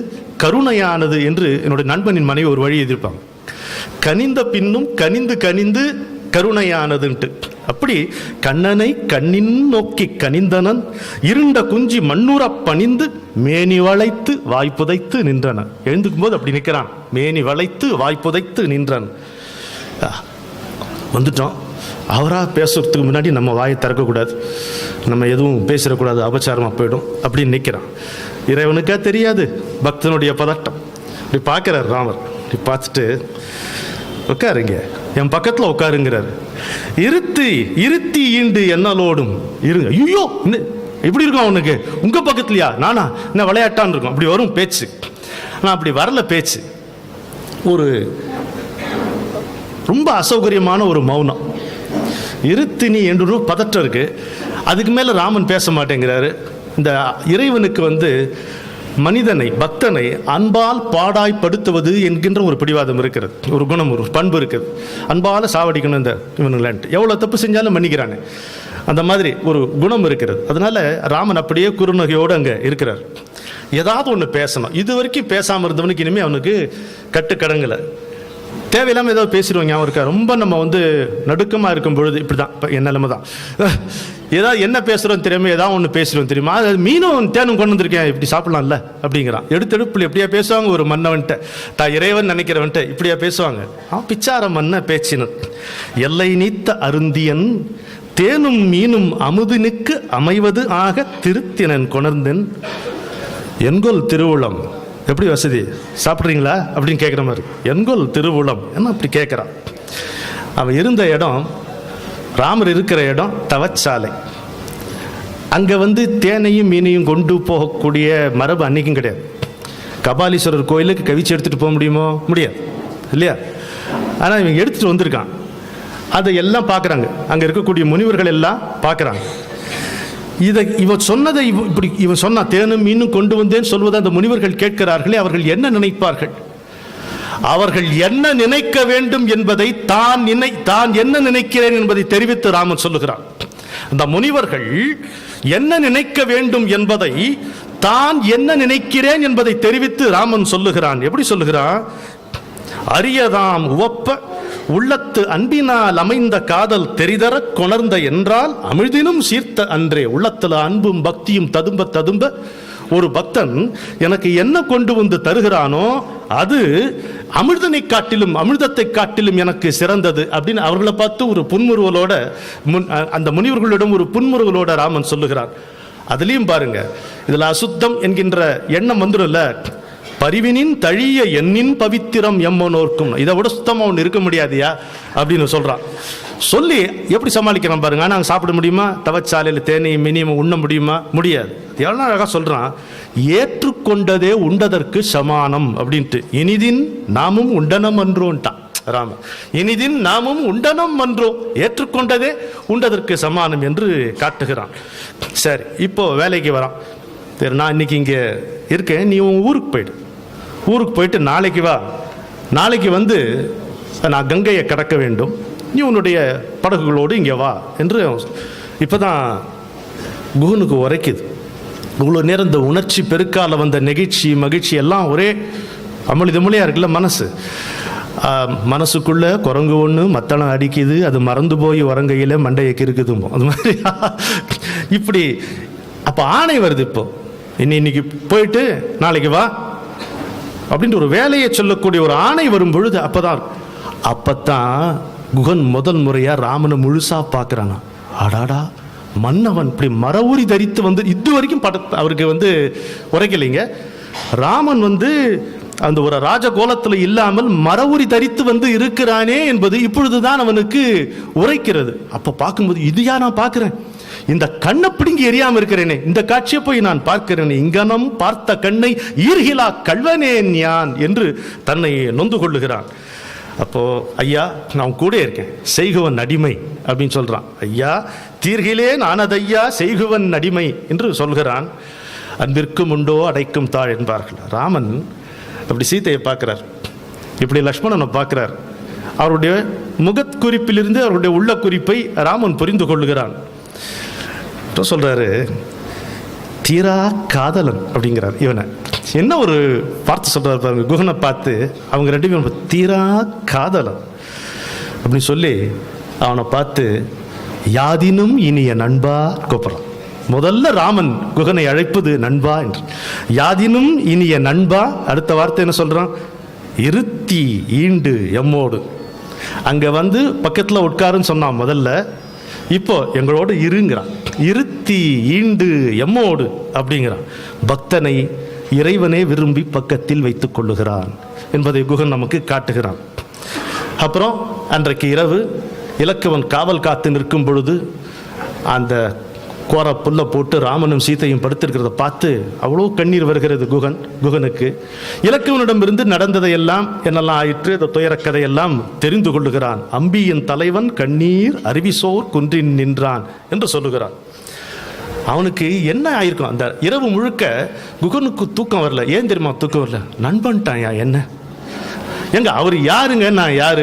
கருணையானது என்று என்னுடைய நண்பனின் மனைவி ஒரு வழி எதிர்ப்பாங்க. கனிந்த பின்னும் கனிந்து கனிந்து கருணையானதுன்ட்டு. அப்படி கண்ணனை கண்ணின் நோக்கி கனிந்தனன், இருண்ட குஞ்சி மண்ணுற பணிந்து மேனி வளைத்து வாய்ப்புதைத்து நின்றன. எழுந்துக்கும் போது அப்படி நிற்கிறான், மேனி வளைத்து வாய்ப்புதைத்து நின்றான். வந்துட்டோம். அவராக பேசுறதுக்கு முன்னாடி நம்ம வாயை திறக்கக்கூடாது, நம்ம எதுவும் பேசிடக்கூடாது, அபச்சாரமாக போயிடும் அப்படின்னு நிற்கிறான். இறைவனுக்கா தெரியாது பக்தனுடைய பதட்டம். இப்படி பார்க்குறார் ராமர். இப்படி பார்த்துட்டு, உட்காருங்க, என் பக்கத்தில் உட்காருங்கிறார். இருத்தி ஈண்டு என்னலோடும் இருங்க. ஐயோ, இப்படி இருக்கும் அவனுக்கு, உங்க பக்கத்துலையா, நானா என்ன விளையாட்டான்னு இருக்கும். அப்படி வரும் பேச்சு. நான் அப்படி வரல பேச்சு. ஒரு ரொம்ப அசௌகரியமான ஒரு மௌனம். இருத்தினி என்று பதற்றம் இருக்கு. அதுக்கு மேல ராமன் பேச மாட்டேங்கிறாரு. இந்த இறைவனுக்கு மனிதனை, பக்தனை அன்பால் பாடாய்படுத்துவது என்கின்ற ஒரு பிடிவாதம் இருக்கிறது, ஒரு குணம், ஒரு பண்பு இருக்குது. அன்பால சாவடிக்கணும் இந்த இவனுங்களான்ட்டு, எவ்வளோ தப்பு செஞ்சாலும் மன்னிக்கிறானே, அந்த மாதிரி ஒரு குணம் இருக்கிறது. அதனால ராமன் அப்படியே குறுநகையோடு அங்கே இருக்கிறார். ஏதாவது ஒன்று பேசணும். இது வரைக்கும் பேசாமல் இருந்தவனுக்கு இனிமேல் அவனுக்கு கட்டுக்கடங்கலை. தேவையில்லாமல் ஏதாவது பேசிடுவாங்க. ஞாபகம் இருக்கா? ரொம்ப நம்ம நடுக்கமாக இருக்கும் பொழுது இப்படி தான், இப்போ என் நிலைமை தான். ஏதாவது என்ன பேசுகிறோம் தெரியாம ஏதாவது ஒன்று பேசுகிறோம் தெரியுமா, அது மீனும் தேனும் கொண்டு வந்திருக்கேன், இப்படி சாப்பிடலாம்ல அப்படிங்கிறான். எடுத்தெடுப்பில் எப்படியா பேசுவாங்க ஒரு மன்னவன்ட்ட, தான் இறைவன் நினைக்கிறவன்ட்ட இப்படியா பேசுவாங்க. பிச்சார மன்ன பேச்சினன் எல்லை நீத்த அருந்தியன் தேனும் மீனும் அமுதினுக்கு அமைவது ஆக திருத்தினன் கொணர்ந்தன் என்கொல் திருவுளம். எப்படி வசதி, சாப்பிட்றீங்களா அப்படின்னு கேட்குற மாதிரி, என்கொல் திருவுளம் என்ன அப்படி கேட்குறான். அவன் இருந்த இடம், ராமர் இருக்கிற இடம் தவச்சாலை. அங்கே தேனையும் மீனையும் கொண்டு போகக்கூடிய மரபு அன்னைக்கும் கிடையாது. கபாலீஸ்வரர் கோயிலுக்கு கவிச்சு எடுத்துகிட்டு போக முடியுமோ? முடியாது இல்லையா? ஆனால் இவன் எடுத்துகிட்டு வந்திருக்கான். அதை எல்லாம் பார்க்குறாங்க, அங்கே இருக்கக்கூடிய முனிவர்கள் எல்லாம் பார்க்குறாங்க. இவன் சொன்னதை இப்படி இவன் சொன்னா, தேனும் மீனும் கொண்டு வந்தேன் சொல்வதை அந்த முனிவர்கள் கேட்கிறார்களே, அவர்கள் என்ன நினைப்பார்கள்? அவர்கள் என்ன நினைக்க வேண்டும் என்பதை தான் என்ன நினைக்கிறேன் என்பதை தெரிவித்து ராமன் சொல்லுகிறான். அந்த முனிவர்கள் என்ன நினைக்க வேண்டும் என்பதை தான் என்ன நினைக்கிறேன் என்பதை தெரிவித்து ராமன் சொல்லுகிறான். எப்படி சொல்லுகிறான்? அரியதாம் உவப்ப உள்ளத்து அன்பினால் அமைந்த காதல் தெரிதர கொணர்ந்த என்றால் அமிழ்தினும் சீர்த்த அன்றே. உள்ளத்துல அன்பும் பக்தியும் ததும்ப ததும்ப ஒரு பக்தன் எனக்கு என்ன கொண்டு வந்து தருகிறானோ அது அமிர்தனை காட்டிலும், அமிர்தத்தை காட்டிலும் எனக்கு சிறந்தது அப்படின்னு அவர்களை பார்த்து ஒரு புன்முறுவலோட, அந்த முனிவர்களிடம் ஒரு புன்முறுவலோட ராமன் சொல்லுகிறார். அதுலயும் பாருங்க, இதுல அசுத்தம் என்கின்ற எண்ணம் வந்துடும்ல. பரிவினின் தழிய எண்ணின் பவித்திரம் எம்மனோர்க்கும், இதை விட சுத்தமாக ஒன்று இருக்க முடியாதியா அப்படின்னு சொல்கிறான். சொல்லி எப்படி சமாளிக்கிறான் பாருங்க. நாங்கள் சாப்பிட முடியுமா? தவச்சாலையில் தேனையும் மினியும் உண்ண முடியுமா? முடியாது. எவ்வளோ அழகாக சொல்கிறான், ஏற்றுக்கொண்டதே உண்டதற்கு சமானம் அப்படின்ட்டு. இனிதின் நாமும் உண்டனம் அன்றோன்ட்டான் ராமன். இனிதின் நாமும் உண்டனம் அன்றோம், ஏற்றுக்கொண்டதே உண்டதற்கு சமானம் என்று காட்டுகிறான். சரி, இப்போ வேலைக்கு வரான். சரி, நான் இன்னைக்கு இங்கே இருக்கேன், நீ உன் ஊருக்கு போயிடு. ஊருக்கு போயிட்டு நாளைக்கு வா. நாளைக்கு நான் கங்கையை கடக்க வேண்டும், நீ உன்னுடைய படகுகளோடு இங்கே வா என்று. இப்போ தான் குகனுக்கு உரைக்குது. இவ்வளோ நேரம் இந்த உணர்ச்சி பெருக்கால வந்த நெகிழ்ச்சி மகிழ்ச்சி எல்லாம் ஒரே அமளிதமொழியாக இருக்குல்ல மனசு. மனசுக்குள்ள குரங்கு ஒன்று மத்தளம் அடிக்குது, அது மறந்து போய் உரங்கையில் மண்டையை கிறுக்குதுமோ அது மாதிரி. இப்படி அப்போ ஆணை வருது. இப்போ இன்னைக்கு போயிட்டு நாளைக்கு வா அப்படின்ட்டு ஒரு வேலையை சொல்லக்கூடிய ஒரு ஆணை வரும் பொழுது அப்பத்தான் குகன் முதல் முறையா ராமனை முழுசா பார்க்கிறானா. அடாடா, மன்னவன் இப்படி மரவுரி தரித்து இது வரைக்கும் அவருக்கு உரைக்கலைங்க. ராமன் அந்த ஒரு ராஜ கோலத்தில் இல்லாமல் மரவுரி தரித்து வந்து இருக்கிறானே என்பது இப்பொழுதுதான் அவனுக்கு உரைக்கிறது. அப்ப பார்க்கும்போது இதுயா நான் பார்க்கிறேன், இந்த கண்ணை பிடுங்கி எரியாம இருக்கிறேனே, இந்த காட்சியை போய் நான் பார்க்கிறேனே, இங்கனம் பார்த்த கண்ணை ஈர்கிலா கல்வனேன் யான் என்று தன்னை நொந்து கொள்ளுகிறான். அப்போ ஐயா நான் கூட இருக்கேன், செய்குவன் அடிமை அப்படின்னு சொல்றான். ஐயா தீர்கிலேன் ஆனதையா செய்குவன் அடிமை என்று சொல்கிறான். அன்பிற்கும் உண்டோ அடைக்கும் தாழ் என்பார்கள். ராமன் அப்படி சீதையை பார்க்கிறார், இப்படி லக்ஷ்மணனை பார்க்கிறார். அவருடைய முகக்குறிப்பிலிருந்து அவருடைய உள்ள குறிப்பை ராமன் புரிந்து கொள்ளுகிறான். சொல்றாரு தீரா காதலன் அப்படிங்கிறார். இவனை என்ன ஒரு பார்த்து சொல்றாரு பாருங்க, குகனை பார்த்து. அவங்க ரெண்டு பேரும் தீரா காதலன் அப்படின்னு சொல்லி அவனை பார்த்து யாதினும் இனிய நண்பா கூப்பிடுறான். முதல்ல ராமன் குகனை அழைப்பது நண்பா என்று. யாதினும் இனிய நண்பா. அடுத்த வார்த்தை என்ன சொல்றான்? இருத்தி ஈண்டு எம்மோடு. அங்க வந்து பக்கத்துல உட்காருன்னு சொன்னான் முதல்ல, இப்போ எங்களோடு இருங்கிறான். இருத்தி ஈண்டு எம்மோடு அப்படிங்கிறான். பக்தனை இறைவனே விரும்பி பக்கத்தில் வைத்துக் கொள்ளுகிறான் என்பதை குகன் நமக்கு காட்டுகிறான். அப்புறம் அன்றைக்கு இரவு இலக்குவன் காவல் காத்து நிற்கும் பொழுது அந்த கோர புல்ல போட்டு ராமனும் சீதையும் படுத்திருக்கிறத பார்த்து அவ்வளோ கண்ணீர் வருகிறது குகனுக்கு. இலக்குவனிடமிருந்து நடந்ததையெல்லாம் என்னெல்லாம் ஆயிற்று, அந்த துயரக்கதையெல்லாம் தெரிந்து கொள்ளுகிறான். அம்பியின் தலைவன் கண்ணீர் அருவிசோர் குன்றின் நின்றான் என்று சொல்லுகிறான். அவனுக்கு என்ன ஆயிருக்கும் அந்த இரவு முழுக்க? குகனுக்கு தூக்கம் வரல. ஏன் தெரியுமா தூக்கம் வரல? நண்பன்ட்டான் என்ன எங்க அவர் யாருங்க, நான் யாரு,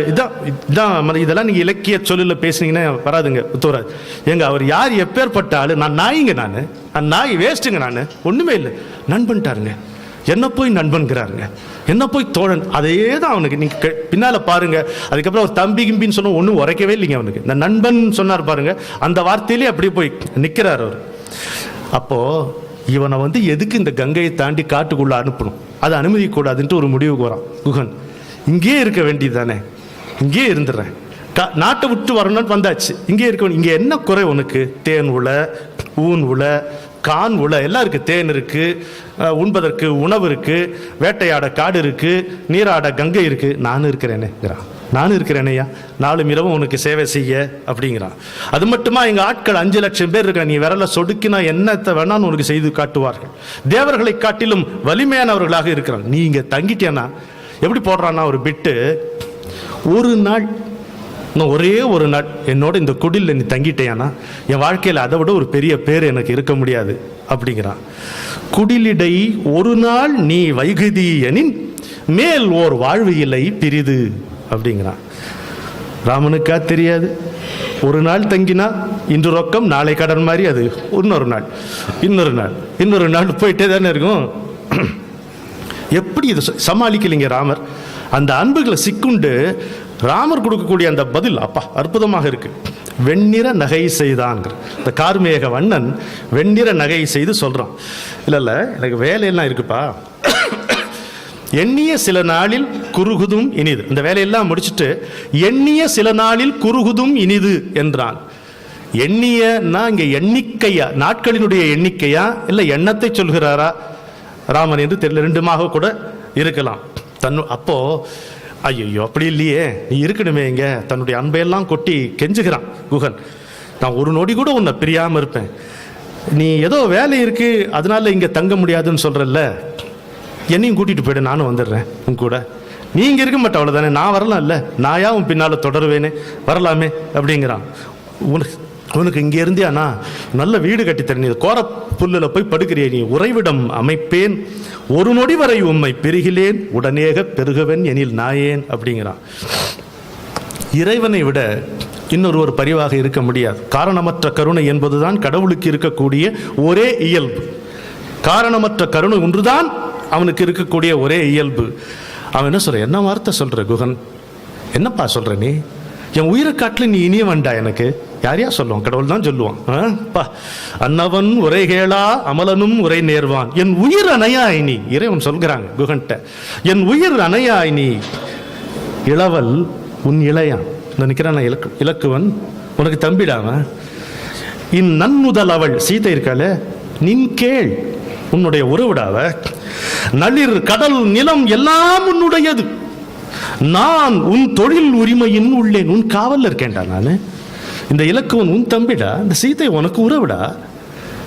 இதெல்லாம் நீங்க இலக்கிய சொல்லுல பேசுனீங்கன்னா வராதுங்க, ஒத்துவராது. எங்க அவர் யார், எப்பேற்பட்ட ஆளு? நான் நாய்ங்க, நான் நாய், வேஸ்ட்டுங்க, நான் ஒண்ணுமே இல்லை. நண்பன்ட்டாருங்க, என்ன போய் நண்பன்கிறாருங்க, என்ன போய் தோழன். அதே தான் அவனுக்கு. நீங்க பின்னால பாருங்க, அதுக்கப்புறம் ஒரு தம்பி கிம்பின்னு சொன்ன ஒன்றும் உரைக்கவே இல்லைங்க அவனுக்கு. இந்த நண்பன் சொன்னார் பாருங்க, அந்த வார்த்தையிலே அப்படியே போய் நிற்கிறார் அவர். அப்போ இவனை வந்து எதுக்கு இந்த கங்கையை தாண்டி காட்டுக்குள்ள அனுப்பணும், அதை அனுமதிக்கூடாதுன்ட்டு ஒரு முடிவுக்கு வரான் குகன். இங்கே இருக்க வேண்டியது தானே, இங்கே இருந்துடுறேன், நாட்டை விட்டு வரணும்னு வந்தாச்சு, இங்கே இருக்க. இங்கே என்ன குறை உனக்கு? தேன் உலை, ஊன் உலை, கான் உலை எல்லாம் இருக்கு. தேன் இருக்கு, உண்பதற்கு உணவு இருக்கு, வேட்டையாட காடு இருக்கு, நீராட கங்கை இருக்கு. நானும் இருக்கிறேனேங்கிறான். நானும் இருக்கிறேனையா, நாளும் இரவும் உனக்கு சேவை செய்ய அப்படிங்கிறான். அது மட்டுமா, எங்க ஆட்கள் 5 லட்சம் பேர் இருக்க, நீ விரல சொடுக்கினா என்னத்தை வேணாலும் உனக்கு செய்து காட்டுவார்கள். தேவர்களை காட்டிலும் வலிமையானவர்களாக இருக்கிறான். நீ இங்க தங்கிட்டேன்னா எப்படி போடுறான்னா ஒரு பிட்டு, ஒரு நாள், ஒரே ஒரு நாள் என்னோட இந்த குடில் நீ தங்கிட்டேன்னா என் வாழ்க்கையில் அதை விட ஒரு பெரிய பேர் எனக்கு இருக்க முடியாது அப்படிங்கிறான். குடிலிடை ஒரு நாள் நீ வைகுதி எனின் மேல் ஓர் வாழ்வு இல்லை பிரிது அப்படிங்கிறான். ராமனுக்கா தெரியாது, ஒரு நாள் தங்கினா இன்று ரொக்கம் நாளை கடன் மாதிரி, அது இன்னொரு நாள், இன்னொரு நாள் போயிட்டே தானே இருக்கும். எப்படி இது சமாளிக்கலைங்க ராமர்? அந்த அன்புகளை சிக்குண்டு ராமர் கொடுக்கக்கூடிய அந்த பதில் அப்பா அற்புதமாக இருக்கு. வெண்ணிற நகை செய்தான். இந்த கார்மேக வண்ணன் வெண்ணிற நகை செய்து சொல்றான். இல்ல எனக்கு வேலையெல்லாம் இருக்குப்பா, எண்ணிய சில நாளில் குறுகுதும் இனிது. இந்த வேலையெல்லாம் முடிச்சுட்டு எண்ணிய சில நாளில் குறுகுதும் இனிது என்றான். எண்ணியன்னா இங்க எண்ணிக்கையா, நாட்களினுடைய எண்ணிக்கையா, இல்ல எண்ணத்தை சொல்கிறாரா ராமன் என்று தெரியல. ரெண்டுமாக கூட இருக்கலாம். அப்போ ஐயோ அப்படி இல்லையே, நீ இருக்கணுமே இங்க. தன்னுடைய அன்பையெல்லாம் கொட்டி கெஞ்சுகிறான் குகன். நான் ஒரு நொடி கூட உன்னை பிரியாம இருப்பேன், நீ ஏதோ வேலை இருக்கு அதனால இங்க தங்க முடியாதுன்னு சொல்றல்ல, என்னையும் கூட்டிட்டு போயிடு, நானும் வந்துடுறேன் உன் கூட. நீ இங்க இருக்க மாட்டேன் அவ்வளவுதானே, நான் வரலாம் இல்ல, நாயா உன் பின்னால தொடருவேனே, வரலாமே அப்படிங்கிறான். உனக்கு இங்கே இருந்தியானா நல்ல வீடு கட்டித்தர, நீ கோர புல்லுல போய் படுக்கிறிய, நீ உறைவிடம் அமைப்பேன், ஒரு நொடி வரை உம்மை பெருகிலேன், உடனேக பெருகவன் எனில் நாயேன் அப்படிங்கிறான். இறைவனை விட இன்னொரு பரிவாக இருக்க முடியாது. காரணமற்ற கருணை என்பதுதான் கடவுளுக்கு இருக்கக்கூடிய ஒரே இயல்பு. காரணமற்ற கருணை ஒன்றுதான் அவனுக்கு இருக்கக்கூடிய ஒரே இயல்பு. அவன் என்ன சொல்ற, என்ன வார்த்தை சொல்ற குகன், என்னப்பா சொல்ற நீ? என் உயிரை காட்டில் நீ இனிய வேண்டா எனக்கு. யாரையா சொல்லுவான்? கடவுள் தான் சொல்லுவான். அன்னவன் உரை கேளா அமலனும் உரை நேர்வான், என் உயிர் அணையாய் நீ. இறைவன் சொல்கிறாங்க குகன்ட்ட, என் உயிர் அணையாய் நீ. இளவல் உன் இளையான் நினைக்கிறான் இலக்குவன், உனக்கு தம்பிடாம. இந்நன்முதல் அவள் சீதை இருக்காளே, நின் கேள் உன்னுடைய உறவிடாவ. நளிர் கடல் நிலம் எல்லாம் உன்னுடையது. நான் உன் தொழில் உரிமையின் உள்ளேன், உன் காவல்ல இருக்கேன்டா. நான் இந்த இலக்குவன் உன் தம்பிடா, இந்த சீதை உனக்கு உறவிடா.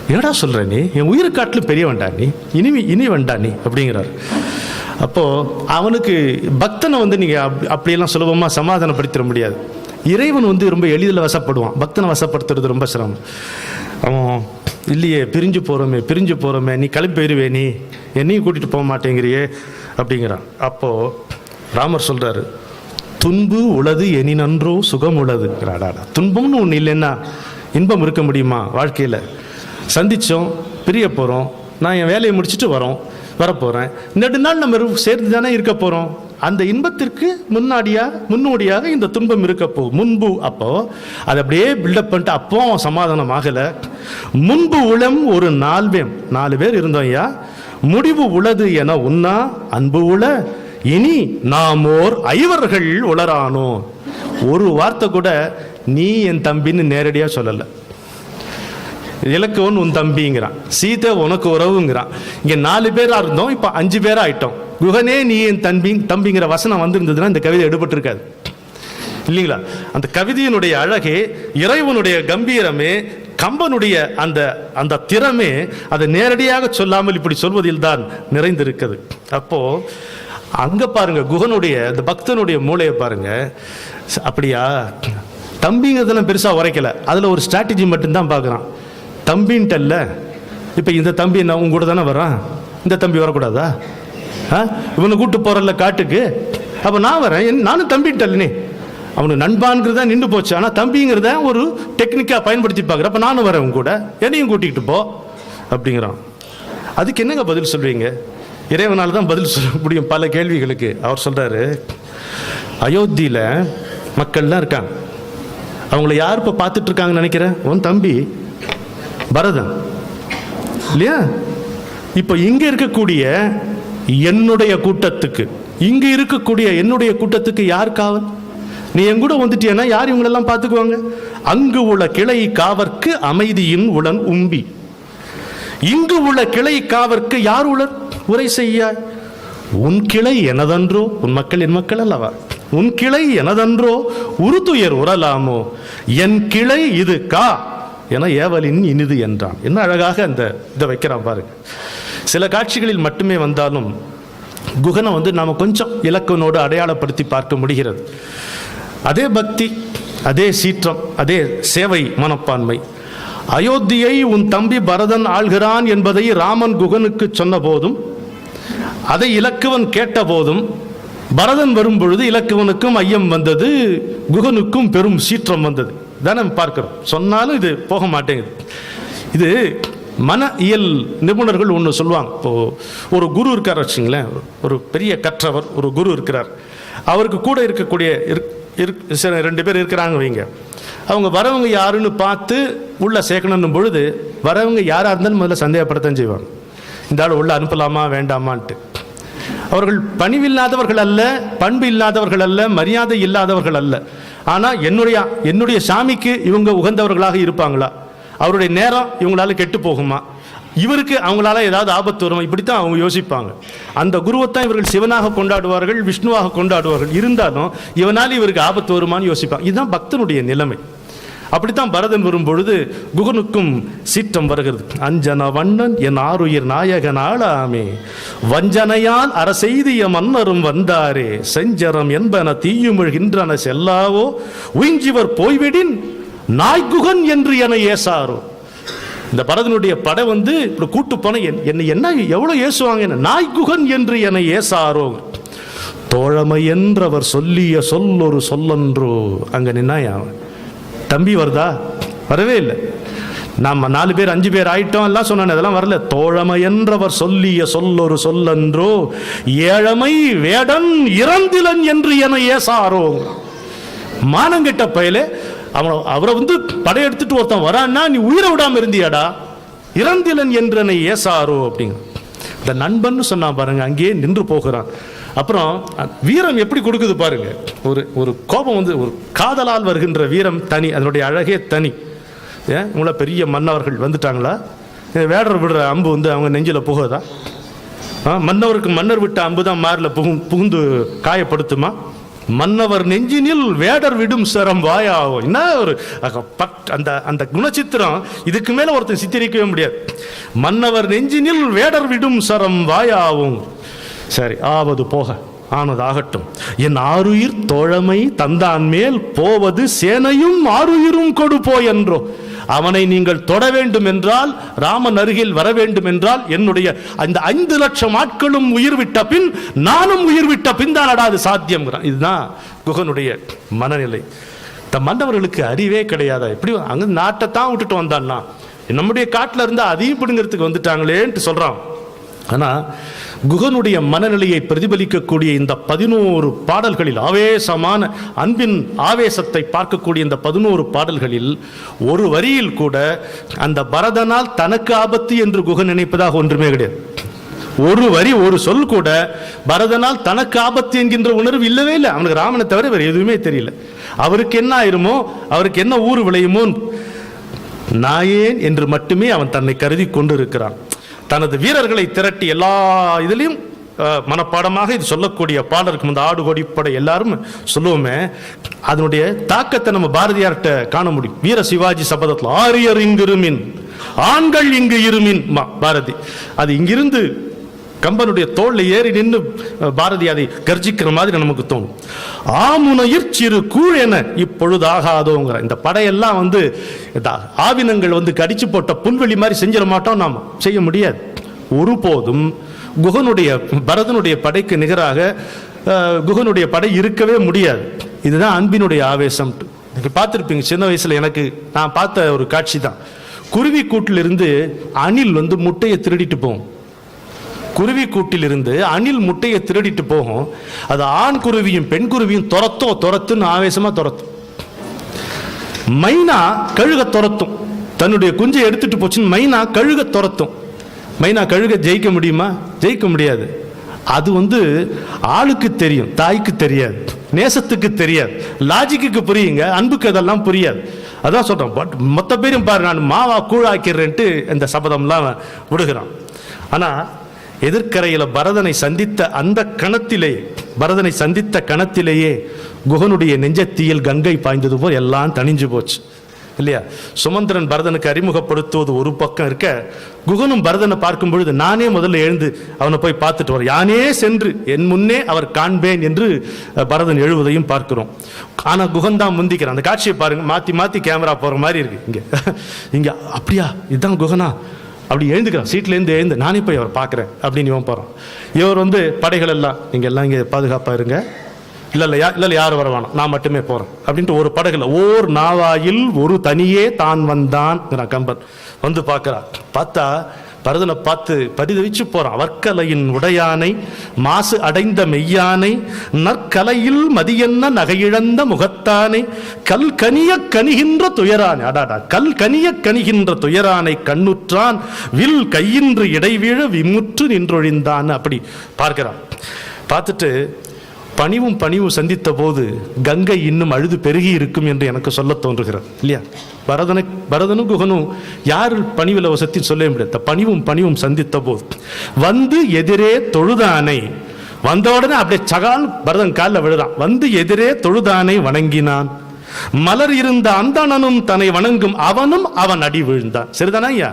என்னடா சொல்ற நீ? என் உயிரை காட்டிலும் பெரிய வேண்டா நீ, இனி வேண்டா நீ அப்படிங்கிறார். அப்போ அவனுக்கு பக்தனை நீங்க அப்படியெல்லாம் சுலபமா சமாதானப்படுத்திட முடியாது. இறைவன் ரொம்ப எளிதில் வசப்படுவான், பக்தனை வசப்படுத்துறது ரொம்ப சிரமம். அவன் இல்லையே, பிரிஞ்சு போறோமே, நீ கிளம்பி போயிருவே, நீ என்னையும் கூட்டிட்டு போக மாட்டேங்கிறியே அப்படிங்கிறான். அப்போ ராமர் சொல்றாரு, துன்பு உளது எனி நன்றோ சுகம் உள்ளது. துன்பம்னு ஒன்று இல்லைன்னா இன்பம் இருக்க முடியுமா வாழ்க்கையில்? சந்திச்சோம், பிரிய போகிறோம், நான் என் வேலையை முடிச்சுட்டு வரப்போகிறேன், நெடுநாள் நம்ம சேர்ந்து தானே இருக்க போகிறோம். அந்த இன்பத்திற்கு முன்னோடியாக இந்த துன்பம் இருக்க முன்பு. அப்போ அதை அப்படியே பில்டப் பண்ணிட்டு அப்போ சமாதானம் ஆகலை. முன்பு உளம் ஒரு 4 பேர் இருந்தோம் ஐயா, முடிவு உளது என உண்ணா அன்பு உள இனி நாமோர் 5 உளரானோ. ஒரு வார்த்தை கூட நீ என் தம்பின்னு நேரடியா சொல்லல. இலக்குவன் உன் தம்பிங்கிறான், சீதை உனக்கு உறவுங்கிறான். இங்க 4 பேரா இருந்தோம், இப்ப 5 பேரா ஆயிட்டோம். குகனே நீ என் தம்பிங்கிற வசனம் வந்திருந்ததுன்னா இந்த கவிதை எடுபட்டு இருக்காது இல்லைங்களா? அந்த கவிதையினுடைய அழகே, இறைவனுடைய கம்பீரமே, கம்பனுடைய அந்த திறமே அதை நேரடியாக சொல்லாமல் இப்படி சொல்வதில் தான் நிறைந்திருக்கிறது. அப்போ அங்க பாருங்க, குகனுடைய அந்த பக்தனுடைய மூளையை பாருங்க. அப்படியா, தம்பிங்கிறதெல்லாம் பெருசா உரைக்கல, அதுல ஒரு ஸ்ட்ராட்டஜி மட்டும்தான் பார்க்குறான். தம்பின்ட்டல்ல, இப்ப இந்த தம்பி என்ன உங்க கூட தானே வரான், இந்த தம்பி வரக்கூடாதா? இவனை கூட்டு போறல காட்டுக்கு, அப்ப நான் வரேன், நானும் தம்பின்ட்டல்னே. அவனுக்கு நண்பான்கிறதா நின்று போச்சு, ஆனா தம்பிங்கிறத ஒரு டெக்னிக்கா பயன்படுத்தி பார்க்குற. அப்ப நானும் வரேன் உங்க கூட, என்னையும் கூட்டிகிட்டு போ அப்படிங்கிறான். அதுக்கு என்னங்க பதில் சொல்றீங்க? இறைவனால தான் பதில் சொல்ல முடியும் பல கேள்விகளுக்கு. அவர் சொல்றாரு, அயோத்தியில மக்கள்லாம் இருக்காங்க, அவங்கள யார் இப்ப பார்த்துட்டு இருக்காங்கன்னு நினைக்கிறேன்? உன் தம்பி பரதன் இல்லையா? இப்ப இங்க இருக்கக்கூடிய என்னுடைய கூட்டத்துக்கு யார் காவல்? நீ என் கூட வந்துட்டியன்னா யார் இவங்களெல்லாம் பார்த்துக்குவாங்க? அங்கு உள்ள கிளை காவற்கு அமைதியின் உடன் உம்பி, இங்கு உள்ள கிளை காவற்கு யார் உரை செய்யாய்? உன் கிளை எனதன்றோ, உன் மக்கள் என் மக்கள் அல்லவா, உன் கிளை எனதன்றோ உருத்துயர் உரலாமோ, என் கிளை இது கா என ஏவலின் இனிது என்றான். என்ன அழகாக அந்த இதை வைக்கிறான் பாருங்க. சில காட்சிகளில் மட்டுமே வந்தாலும் குகனை நாம கொஞ்சம் இலக்கணோடு அடையாளப்படுத்தி பார்க்க முடிகிறது. அதே பக்தி, அதே சீற்றம், அதே சேவை மனப்பான்மை. அயோத்தியை உன் தம்பி பரதன் ஆள்கிறான் என்பதை ராமன் குகனுக்கு சொன்ன போதும், அதை இலக்குவன் கேட்ட போதும், பரதன் வரும் பொழுது இலக்குவனுக்கும் ஐயம் வந்தது, குகனுக்கும் பெரும் சீற்றம் வந்தது தானே பார்க்கிறோம். சொன்னாலும் இது போக மாட்டேங்குது. இது மன இயல் நிபுணர்கள் ஒன்று சொல்லுவாங்க. இப்போ ஒரு குரு இருக்கார் வச்சுங்களேன், ஒரு பெரிய கற்றவர் ஒரு குரு இருக்கிறார், அவருக்கு கூட இருக்கக்கூடிய 2 பேர் இருக்கிறாங்க வைங்க. அவங்க வரவங்க யாருன்னு பார்த்து உள்ள சேர்க்கணும் பொழுது வரவங்க யாரா இருந்தாலும் முதல்ல சந்தேகப்படத்தான் செய்வாங்க, இந்த ஆள் உள்ள அனுப்பலாமா வேண்டாமான்ட்டு. அவர்கள் பணிவில்லாதவர்கள் அல்ல, பண்பு இல்லாதவர்கள் அல்ல, மரியாதை இல்லாதவர்கள் அல்ல. ஆனா என்னுடைய சாமிக்கு இவங்க உகந்தவர்களாக இருப்பாங்களா, அவருடைய நேரம் இவங்களால கெட்டு போகுமா, இவருக்கு அவங்களால ஏதாவது ஆபத்து வருமா, இப்படித்தான் அவங்க யோசிப்பாங்க. அந்த குருவைத்தான் இவர்கள் சிவனாக கொண்டாடுவார்கள், விஷ்ணுவாக கொண்டாடுவார்கள். இருந்தாலும் இவனால் இவருக்கு ஆபத்து வருமானு யோசிப்பாங்க. இதுதான் பக்தனுடைய நிலைமை. அப்படித்தான் பரதன் வரும் பொழுது குகனுக்கும் சீற்றம் வருகிறது. அஞ்சன வண்ணன் என் ஆருயிர் நாயகன் ஆளாமே, வஞ்சனையால் அரசெய்திய மன்னரும் வந்தாரே, செஞ்சரம் என்பன தீயுமிழ்கின்றன செல்லாவோ, உயிஞ்சிவர் போய்விடின் நாய்குகன் என்று என ஏசாரோ. இந்த பரதனுடைய படை இப்படி கூட்டு போன என்ன எவ்வளவு ஏசுவாங்க, என்ன நாய்குகன் என்று என ஏசாரோ. தோழமை என்றவர் சொல்லிய சொல்லொரு சொல்லன்றோ. அங்க நின்னாயா தம்பி வருதா? வரவே இல்லை. நாம 4 பேர் 5 பேர் ஆயிட்டோம் எல்லாம் சொன்ன, அதெல்லாம் வரல. தோழமை என்றவர் சொல்லிய சொல்லொரு சொல்லன்றோ, ஏழமை வேடன் இறந்திலன் என்று என ஏசாரோ. மானங்கெட்ட பயலே, அவரை படையெடுத்துட்டு ஒருத்தன் வரான்னா நீ உயிரை விடாம இருந்தியாடா, இறந்திலன் என்று ஏசாரோ அப்படிங்க. இந்த நண்பன் சொன்னா பாருங்க, அங்கேயே நின்று போகிறான். அப்புறம் வீரம் எப்படி கொடுக்குது பாருங்க. ஒரு கோபம் ஒரு காதலால் வருகின்ற வீரம் தனி, அதனுடைய அழகே தனி. உங்களை பெரிய மன்னவர்கள் வந்துட்டாங்களா, வேடர் விடுற அம்பு வந்து அவங்க நெஞ்சில் புகுதா? மன்னவருக்கு மன்னர் விட்ட அம்பு தான் மாரில் புகுந்து காயப்படுத்துமா? மன்னவர் நெஞ்சினில் வேடர் விடும் சரம் வாயாகும். என்ன ஒரு அந்த அந்த குணச்சித்திரம், இதுக்கு மேல ஒருத்தன் சித்தரிக்கவே முடியாது. மன்னவர் நெஞ்சினில் வேடர் விடும் சரம் வாயாவும். சரி, ஆவது போக ஆனதாகட்டும். என் ஆருயிர் தோழமை தந்தான் மேல் போவது சேனையும் ஆருயிரும் கொடுப்போ என்றோ. அவனை நீங்கள் தொட வேண்டும் என்றால், ராமன் அருகில் வர வேண்டும் என்றால், என்னுடைய அந்த 5 லட்சம் ஆட்களும் உயிர் விட்ட பின் நானும் உயிர் விட்ட பின் தான் அது சாத்தியம். இதுதான் குகனுடைய மனநிலை. மன்னவர்களுக்கு அறிவே கிடையாதா? எப்படி அங்க நாட்டை தான் விட்டுட்டு வந்தான்னா, நம்முடைய காட்டில் இருந்தா அதையும் பிடுங்கிறதுக்கு வந்துட்டாங்களேன்ட்டு சொல்றான். ஆனா குகனுடைய மனநிலையை பிரதிபலிக்கக்கூடிய இந்த 11 பாடல்களில், ஆவேசமான அன்பின் ஆவேசத்தை பார்க்கக்கூடிய இந்த 11 பாடல்களில் ஒரு வரியில் கூட அந்த பரதனால் தனக்கு ஆபத்து என்று குகன் நினைப்பதாக ஒன்றுமே கிடையாது. ஒரு வரி, ஒரு சொல் கூட பரதனால் தனக்கு ஆபத்து என்கின்ற உணர்வு இல்லவே இல்லை. அவனுக்கு ராமனை தவிர வேறு எதுவுமே தெரியல. அவருக்கு என்ன ஆயிருமோ, அவருக்கு என்ன ஊறு விளையுமோ நாயேன் என்று மட்டுமே அவன் தன்னை கருதி கொண்டு இருக்கிறான். தனது வீரர்களை திரட்டி எல்லா இதிலையும் மனப்பாடமாக இது சொல்லக்கூடிய பாடலுக்கு இந்த ஆடு கொடிப்படை எல்லாரும் சொல்லுவோமே, அதனுடைய தாக்கத்தை நம்ம பாரதியார்கிட்ட காண முடியும். வீர சிவாஜி சபதத்தில் ஆரியர் இங்கு இருமின் ஆண்கள் இங்கு இருமின் பாரதி. அது இங்கிருந்து கம்பனுடைய தோல்ல ஏறி நின்று பாரதி அதை கர்ஜிக்கிற மாதிரி நமக்கு தோணும். ஆமுனையிற் சிறு கூழ் என இப்பொழுது ஆகாதோங்கிற இந்த படையெல்லாம் வந்து ஆவினங்கள் வந்து கடிச்சு போட்ட புல்வெளி மாதிரி செஞ்சிட மாட்டோம், நாம் செய்ய முடியாது. ஒருபோதும் குகனுடைய பரதனுடைய படைக்கு நிகராக குகனுடைய படை இருக்கவே முடியாது. இதுதான் அன்பினுடைய ஆவேசம். நீங்க பார்த்துருப்பீங்க, சின்ன வயசுல எனக்கு நான் பார்த்த ஒரு காட்சி தான். குருவி கூட்டிலிருந்து அணில் வந்து முட்டையை திருடிட்டு போகும். குருவி கூட்டிலிருந்து அணில் முட்டையை திருடிட்டு போகும். அது ஆண் குருவியும் பெண் குருவியும் துரத்துன்னு ஆவேசமா துரத்தும். மைனா கழுக துரத்தும். தன்னுடைய குஞ்சை எடுத்துட்டு போச்சுன்னு மைனா கழுக துரத்தும். மைனா கழுக ஜெயிக்க முடியுமா? ஜெயிக்க முடியாது. அது வந்து ஆளுக்கு தெரியும், தாய்க்கு தெரியாது, நேசத்துக்கு தெரியாது, லாஜிக்கு புரியுங்க, அன்புக்கு அதெல்லாம் புரியாது. அதான் சொல்றேன், பட் மொத்த பேரும் பாரு நான் மாவா கூழாக்கிறேன்ட்டு இந்த சபதம்லாம் விடுகிறான். ஆனா எதிர்கரையில் பரதனை சந்தித்த கணத்திலேயே குகனுடைய நெஞ்சத்தீயில் கங்கை பாய்ந்தது போல் எல்லாம் தணிஞ்சு போச்சு இல்லையா? சுமந்திரன் பரதனுக்கு அறிமுகப்படுத்துவது ஒரு பக்கம் இருக்க, குகனும் பரதனை பார்க்கும் பொழுது நானே முதல்ல எழுந்து அவனை போய் பார்த்துட்டு வர, யானே சென்று என் முன்னே அவர் காண்பேன் என்று பரதன் எழுவதையும் பார்க்கிறோம். ஆனா குகன் தான் முந்திக்கிறான். அந்த காட்சியை பாருங்க, மாத்தி மாத்தி கேமரா போற மாதிரி இருக்கு. இங்க அப்படியா, இதுதான் குகனா? அப்படி எழுந்துக்கிறான், சீட்ல இருந்து எழுந்து நானே போய் அவர் பார்க்குறேன் அப்படின்னு இவன் போறான். இவர் வந்து படைகள் எல்லாம் நீங்க எல்லாம் இங்கே பாதுகாப்பா இருங்க, இல்ல யாரும் வர வேணாம், நான் மட்டுமே போறேன் அப்படின்ட்டு ஒரு படகுல ஓர் நாவாயில் ஒரு தனியே தான் வந்தான் கம்பன் வந்து பார்க்கிறார். பார்த்தா பரதனை பார்த்து பரிதவிச்சு போறான். வர்க்கலையின் உடையானை மாசு அடைந்த மெய்யானை நற்கலையில் மதியென்ன நகையிழந்த முகத்தானை கல் கனிய கனிகின்ற துயரானை, அடாடா கல் கனிய கனிகின்ற துயரானை கண்ணுற்றான் வில் கையின்று இடைவீழ விமுற்று நின்றொழிந்தான். அப்படி பார்க்கிறான். பார்த்துட்டு பணிவும் சந்தித்த போது கங்கை இன்னும் அழுது பெருகி இருக்கும் என்று எனக்கு சொல்ல தோன்றுகிறது இல்லையா? பரதனும் குகனும் யார் பணிவில் வசத்தி சொல்ல முடியாது. பணிவும் சந்தித்த போது வந்து எதிரே தொழுதானை, வந்த உடனே அப்படியே சகால் பரதன் காலில் விழுறான். வந்து எதிரே தொழுதானை வணங்கினான். மலர் இருந்த அந்தணனும் தன்னை வணங்கும் அவனும் அவன் அடி விழுந்தான். சரிதானா ஐயா?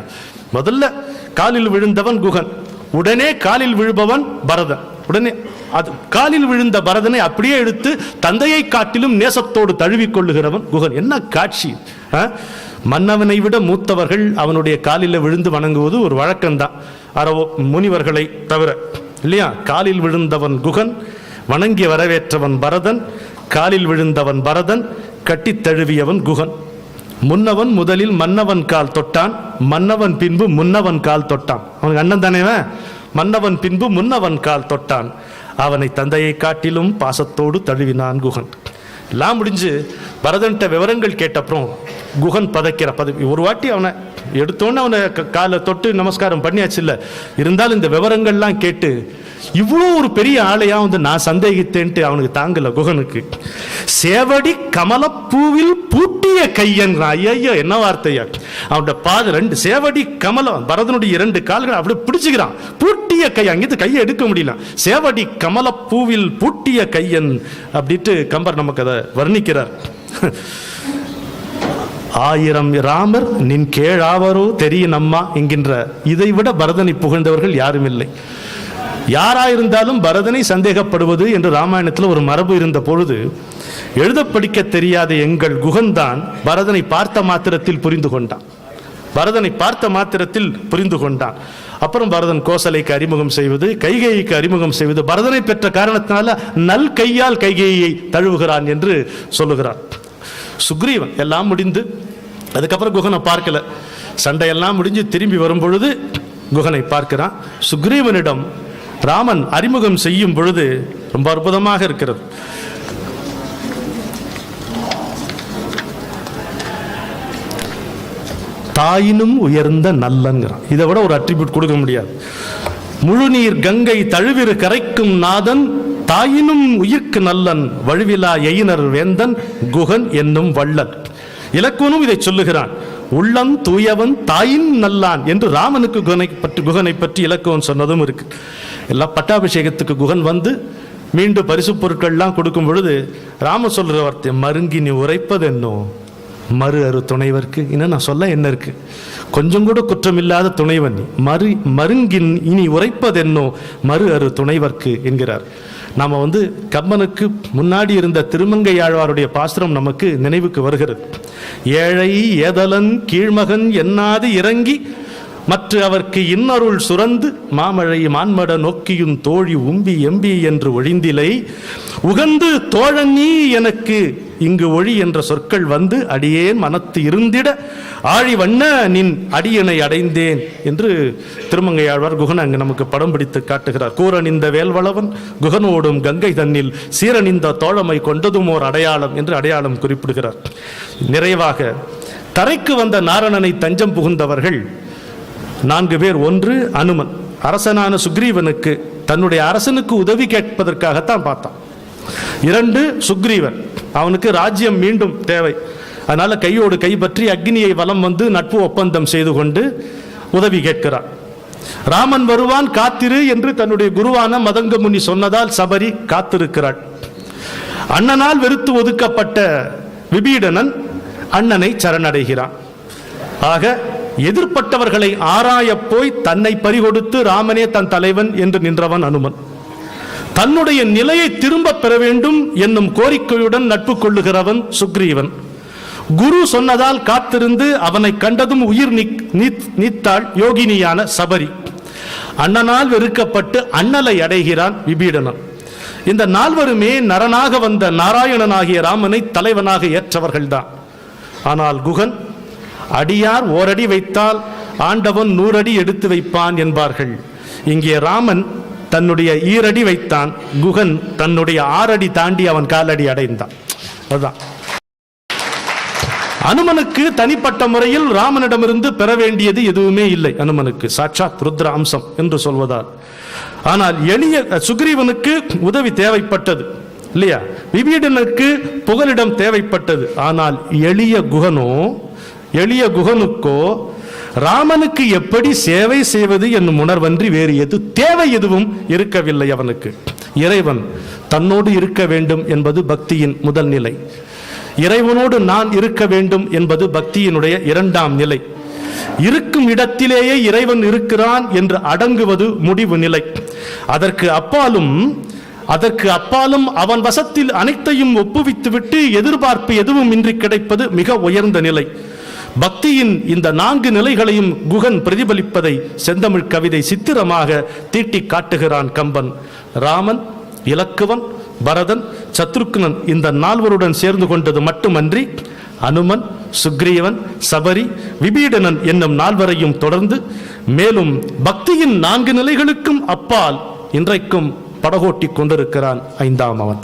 முதல்ல காலில் விழுந்தவன் குகன், உடனே காலில் விழுபவன் பரதன். உடனே அது காலில் விழுந்த பரதனை அப்படியே எடுத்து தந்தையை காட்டிலும் நேசத்தோடு தழுவிக் கொள்ளுகிறவன் குகன். என்ன காட்சி! மன்னவனை விட மூத்தவர்கள் அவனுடைய காலில் விழுந்து வணங்குவது ஒரு வழக்கம்தான், அறவோ முனிவர்களை தவிர இல்லையா? காலில் விழுந்தவன் குகன், வணங்கி வரவேற்றவன் பரதன். காலில் விழுந்தவன் பரதன், கட்டி தழுவியவன் குகன். முன்னவன் முதலில் மன்னவன் கால் தொட்டான், மன்னவன் பின்பு முன்னவன் கால் தொட்டான். அவனுக்கு அண்ணன் தானேவன். மன்னவன் பின்பு முன்னவன் கால் தொட்டான், அவனை தந்தையை காட்டிலும் பாசத்தோடு தழுவினான் குகன். எல்லாம் முடிஞ்சு பரதன்ட்ட விவரங்கள் கேட்டப்புறம் குகன் பதைக்கிற ஒரு வாட்டி அவனை எடுத்தோன்னு அவனை காலை தொட்டு நமஸ்காரம் பண்ணியாச்சு. இல்லை இருந்தாலும் இந்த விவரங்கள்லாம் கேட்டு இவ்வளோ ஒரு பெரிய ஆளையா வந்து நான் சந்தேகித்தேன்ட்டு அவனுக்கு தாங்கல குகனுக்கு. சேவடி கமலப்பூவில் பூட்டிய கையன். ஐயோ என்ன வார்த்தையா! அவனோட பாத ரெண்டு சேவடி கமலம், பரதனுடைய 2 கால்கள் அப்படியே பிடிச்சுக்கிறான். பூட்டிய கை, அங்கிருந்து கையை எடுக்க முடியல. சேவடி கமலப்பூவில் பூட்டிய கையன் அப்படின்ட்டு கம்பர் நமக்கு அதை வர்ணிக்கிறார். 1000 ராமர் நின் கேழாவரோ தெரியும் அம்மா என்கின்ற இதை விட பரதனை புகழ்ந்தவர்கள் யாரும் இல்லை. யாராயிருந்தாலும் பரதனை சந்தேகப்படுவது என்று ராமாயணத்தில் ஒரு மரபு இருந்த பொழுது, எழுத படிக்க தெரியாத எங்கள் குகன்தான் பரதனை பார்த்த மாத்திரத்தில் புரிந்து கொண்டான். பரதனை பார்த்த மாத்திரத்தில் புரிந்து கொண்டான். அப்புறம் பரதன் கோசலைக்கு அறிமுகம் செய்வது, கைகேயிக்கு அறிமுகம் செய்வது, பரதனை பெற்ற காரணத்தினால நல் கையால் கைகேயை தழுவுகிறான் என்று சொல்லுகிறார். சுக்ரீவன் எல்லாம் முடிந்து அதுக்கப்புறம் குகனை பார்க்கல. சண்டையெல்லாம் முடிஞ்சு திரும்பி வரும் பொழுது குகனை பார்க்கிறான். சுக்ரீவனிடம் ராமன் அறிமுகம் செய்யும் பொழுது ரொம்ப அற்புதமாக இருக்கிறது. தாயினும் உயர்ந்த நல்லன்கிறான். இதை விட ஒரு அட்ரிபியூட் கொடுக்க முடியாது. முழுநீர் கங்கை தழுவிரு கரைக்கும் நாதன், தாயினும் உயிர்க்கு நல்லன், வழுவிலா எயினர் வேந்தன், குகன் என்னும் வள்ளல். இலக்குவனும் இதை சொல்லுகிறான். உள்ளம் தூயவன் தாயின் நல்லான் என்று ராமனுக்கு குகனை பற்றி இலக்குவன் சொன்னதும் இருக்கு. எல்லாம் பட்டாபிஷேகத்துக்கு குகன் வந்து மீண்டும் பரிசு பொருட்கள்லாம் கொடுக்கும் பொழுது ராம சொல்ற வார்த்தை, மருங்கி நீ உரைப்பது என்னோ மறு அரு துணைவர்க்கு. இன்னும் நான் சொல்ல என்ன இருக்கு? கொஞ்சம் கூட குற்றமில்லாத துணைவன் மருங்கின் இனி உரைப்பதென்னோ மறு அரு துணைவர்க்கு என்கிறார். நாம வந்து கம்பனுக்கு முன்னாடி இருந்த திருமங்கையாழ்வாருடைய பாசுரம் நமக்கு நினைவுக்கு வருகிறது. ஏழை ஏதலன் கீழ்மகன் என்னாது இறங்கி மற்ற அவர்க்கு இன்னருள் சுரந்து மாமழை மான்மட நோக்கியும் தோழி உம்பி எம்பி என்று ஒழிந்திலை உகந்து தோழன் நீ எனக்கு இங்கு ஒழி என்ற சொற்கள் வந்து அடியேன் மனத்து இருந்திட ஆழி வண்ண நின் அடியனை அடைந்தேன் என்று திருமங்கையாழ்வார் குகன் அங்கு நமக்கு படம் பிடித்து காட்டுகிறார். கூரணிந்த வேல்வளவன் குகனோடும் கங்கை தன்னில் சீரணிந்த தோழமை கொண்டதும் ஓர் அடையாளம் என்று அடையாளம் குறிப்பிடுகிறார். நிறைவாக தரைக்கு வந்த நாரணனை தஞ்சம் புகுந்தவர்கள் 4 பேர். 1 அனுமன், அரசனான சுக்ரீவனுக்கு தன்னுடைய அரசனுக்கு உதவி கேட்பதற்காகத்தான் பார்த்தான். 2 சுக்ரீவன், அவனுக்கு ராஜ்யம் மீண்டும் தேவை. அதனால கையோடு கைப்பற்றி அக்னியை வலம் வந்து நட்பு ஒப்பந்தம் செய்து கொண்டு உதவி கேட்கிறார். ராமன் வருவான் காத்திரு என்று தன்னுடைய குருவான மதங்க முனி சொன்னதால் சபரி காத்திருக்கிறாள். அண்ணனால் வெறுத்து ஒதுக்கப்பட்ட விபீடனன் அண்ணனை சரணடைகிறான். ஆக எதிர்ப்பட்டவர்களை ஆராய போய் தன்னை பறிகொடுத்து ராமனே தன் தலைவன் என்று நின்றவன் அனுமன். தன்னுடைய நிலையை திரும்ப பெற வேண்டும் என்னும் கோரிக்கையுடன் நட்பு கொள்ளுகிறவன் சுக்ரீவன். குரு சொன்னதால் காத்திருந்து அவனை கண்டதும் உயிர் நீத்தாள் யோகினியான சபரி. அண்ணனால் வெறுக்கப்பட்டு அண்ணலை அடைகிறான் விபீடனன். இந்த 4 நரனாக வந்த நாராயணனாகிய ராமனை தலைவனாக ஏற்றவர்கள்தான். ஆனால் குகன் அடியார் ஓரடி வைத்தால் ஆண்டவன் 100 அடி எடுத்து வைப்பான் என்பார்கள். இங்கே ராமன் தன்னுடைய 2 அடி வைத்தான், குகன் தன்னுடைய 6 அடி தாண்டி அவன் காலடி அடைந்தான். அதுதான் அனுமனுக்கு தனிப்பட்ட முறையில் ராமனிடமிருந்து பெற வேண்டியது எதுவுமே இல்லை. அனுமனுக்கு சாட்சாத் ருத்ர அம்சம் என்று சொல்வதால். ஆனால் எளிய சுக்ரீவனுக்கு உதவி தேவைப்பட்டது இல்லையா? விபீடனுக்கு புகலிடம் தேவைப்பட்டது. ஆனால் எளிய குகனுக்கோ ராமனுக்கு எப்படி சேவை செய்வது என்னும் உணர்வன்றி வேறு தேவை எதுவும் இருக்கவில்லை. அவனுக்கு இறைவன் தன்னோடு இருக்க வேண்டும் என்பது பக்தியின் முதல் நிலை. இறைவனோடு நான் இருக்க வேண்டும் என்பது பக்தியினுடைய 2ஆம் நிலை. இருக்கும் இடத்திலேயே இறைவன் இருக்கிறான் என்று அடங்குவது முடிவு நிலை. அதற்கு அப்பாலும் அவன் வசத்தில் அனைத்தையும் ஒப்புவித்துவிட்டு எதிர்பார்ப்பு எதுவும் இன்றி கிடைப்பது மிக உயர்ந்த நிலை. பக்தியின் இந்த 4 நிலைகளையும் குகன் பிரதிபலிப்பதை செந்தமிழ் கவிதை சித்திரமாக தீட்டி காட்டுகிறான் கம்பன். ராமன், இலக்குவன், பரதன், சத்ருக்னன் இந்த 4 சேர்ந்து கொண்டது மட்டுமன்றி அனுமன், சுக்ரீவன், சபரி, விபீடனன் என்னும் 4 தொடர்ந்து மேலும் பக்தியின் 4 நிலைகளுக்கும் அப்பால் இன்றைக்கும் படகோட்டி கொண்டிருக்கிறான் 5ஆம் அவன்.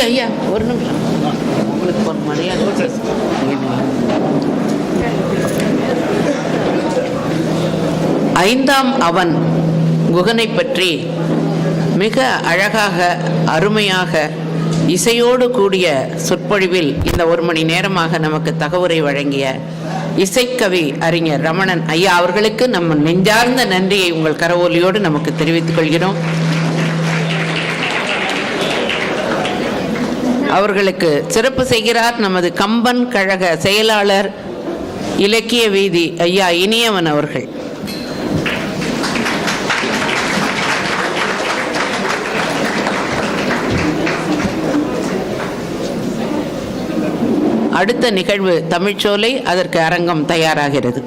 ஐயா ஐயா ஒரு நிமிஷம் உங்களுக்கு ஒரு மரியாதை. ஐந்தாம் அவன் குகனை பற்றி மிக அழகாக அருமையாக இசையோடு கூடிய சொற்பொழிவில் இந்த ஒரு மணி நேரமாக நமக்கு தகவலை வழங்கிய இசைக்கவி அறிஞர் ரமணன் ஐயா அவர்களுக்கு நம்ம நெஞ்சார்ந்த நன்றியை உங்கள் கரவொலியோடு நமக்கு தெரிவித்துக் கொள்கிறோம். அவர்களுக்கு சிறப்பு செய்கிறார் நமது கம்பன் கழக செயலாளர் இலக்கிய வீதி ஐயா இனியவன் அவர்கள். அடுத்த நிகழ்வு தமிழ்ச்சோலை, அதற்கு அரங்கம் தயாராகிறது.